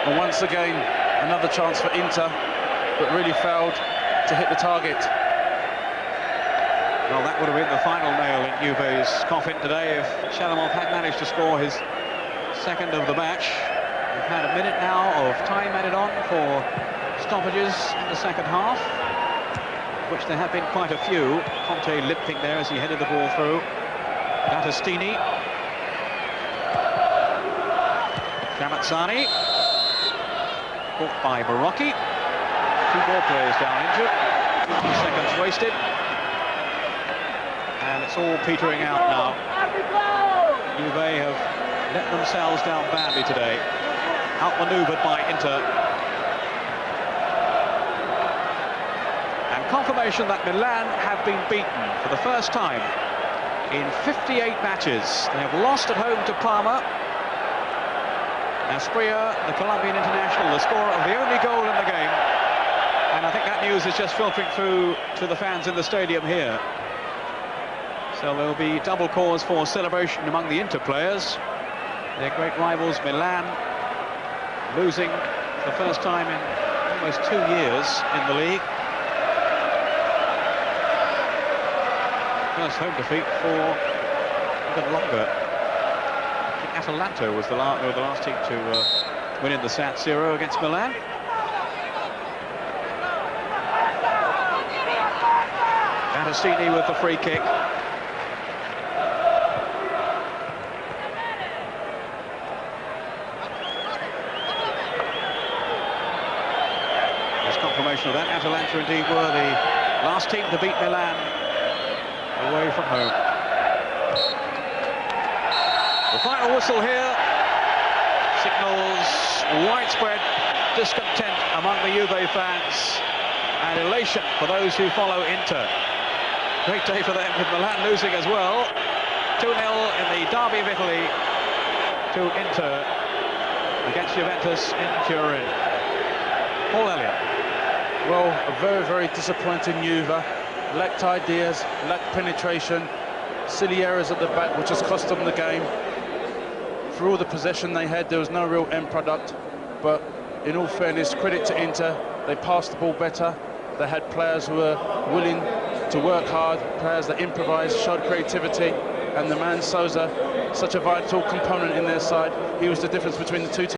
And once again, another chance for Inter, but really failed to hit the target. Well, that would have been the final nail in Juve's coffin today if Shalamov had managed to score his second of the match. We've had a minute now of time added on for stoppages in the second half, which there have been quite a few. Conte limping there as he headed the ball through. Battistini. Shamatsani. Caught by Barocchi. Two more players down injured. 50 seconds wasted. And it's all petering out now. Juve have let themselves down badly today. Outmanoeuvred by Inter. And confirmation that Milan have been beaten for the first time in 58 matches. They have lost at home to Parma. Asprilla, the Colombian international, the scorer of the only goal in the game. And I think that news is just filtering through to the fans in the stadium here. So there'll be double cause for celebration among the Inter players. Their great rivals Milan losing for the first time in almost 2 years in the league. First home defeat for even longer. I think Atalanta was the last team to win in the San Siro against Milan. Battistini with the free kick. Confirmation of that. Atalanta indeed were the last team to beat Milan away from home. The final whistle here signals widespread discontent among the Juve fans and elation for those who follow Inter. Great day for them with Milan losing as well. 2-0 in the derby of Italy to Inter against Juventus in Turin. Paul Elliott. Well, a very, very disappointing Juve. Lacked ideas, lacked penetration, silly errors at the back, which has cost them the game. For all the possession they had, there was no real end product. But in all fairness, credit to Inter, they passed the ball better. They had players who were willing to work hard, players that improvised, showed creativity, and the man Sousa, such a vital component in their side. He was the difference between the two teams.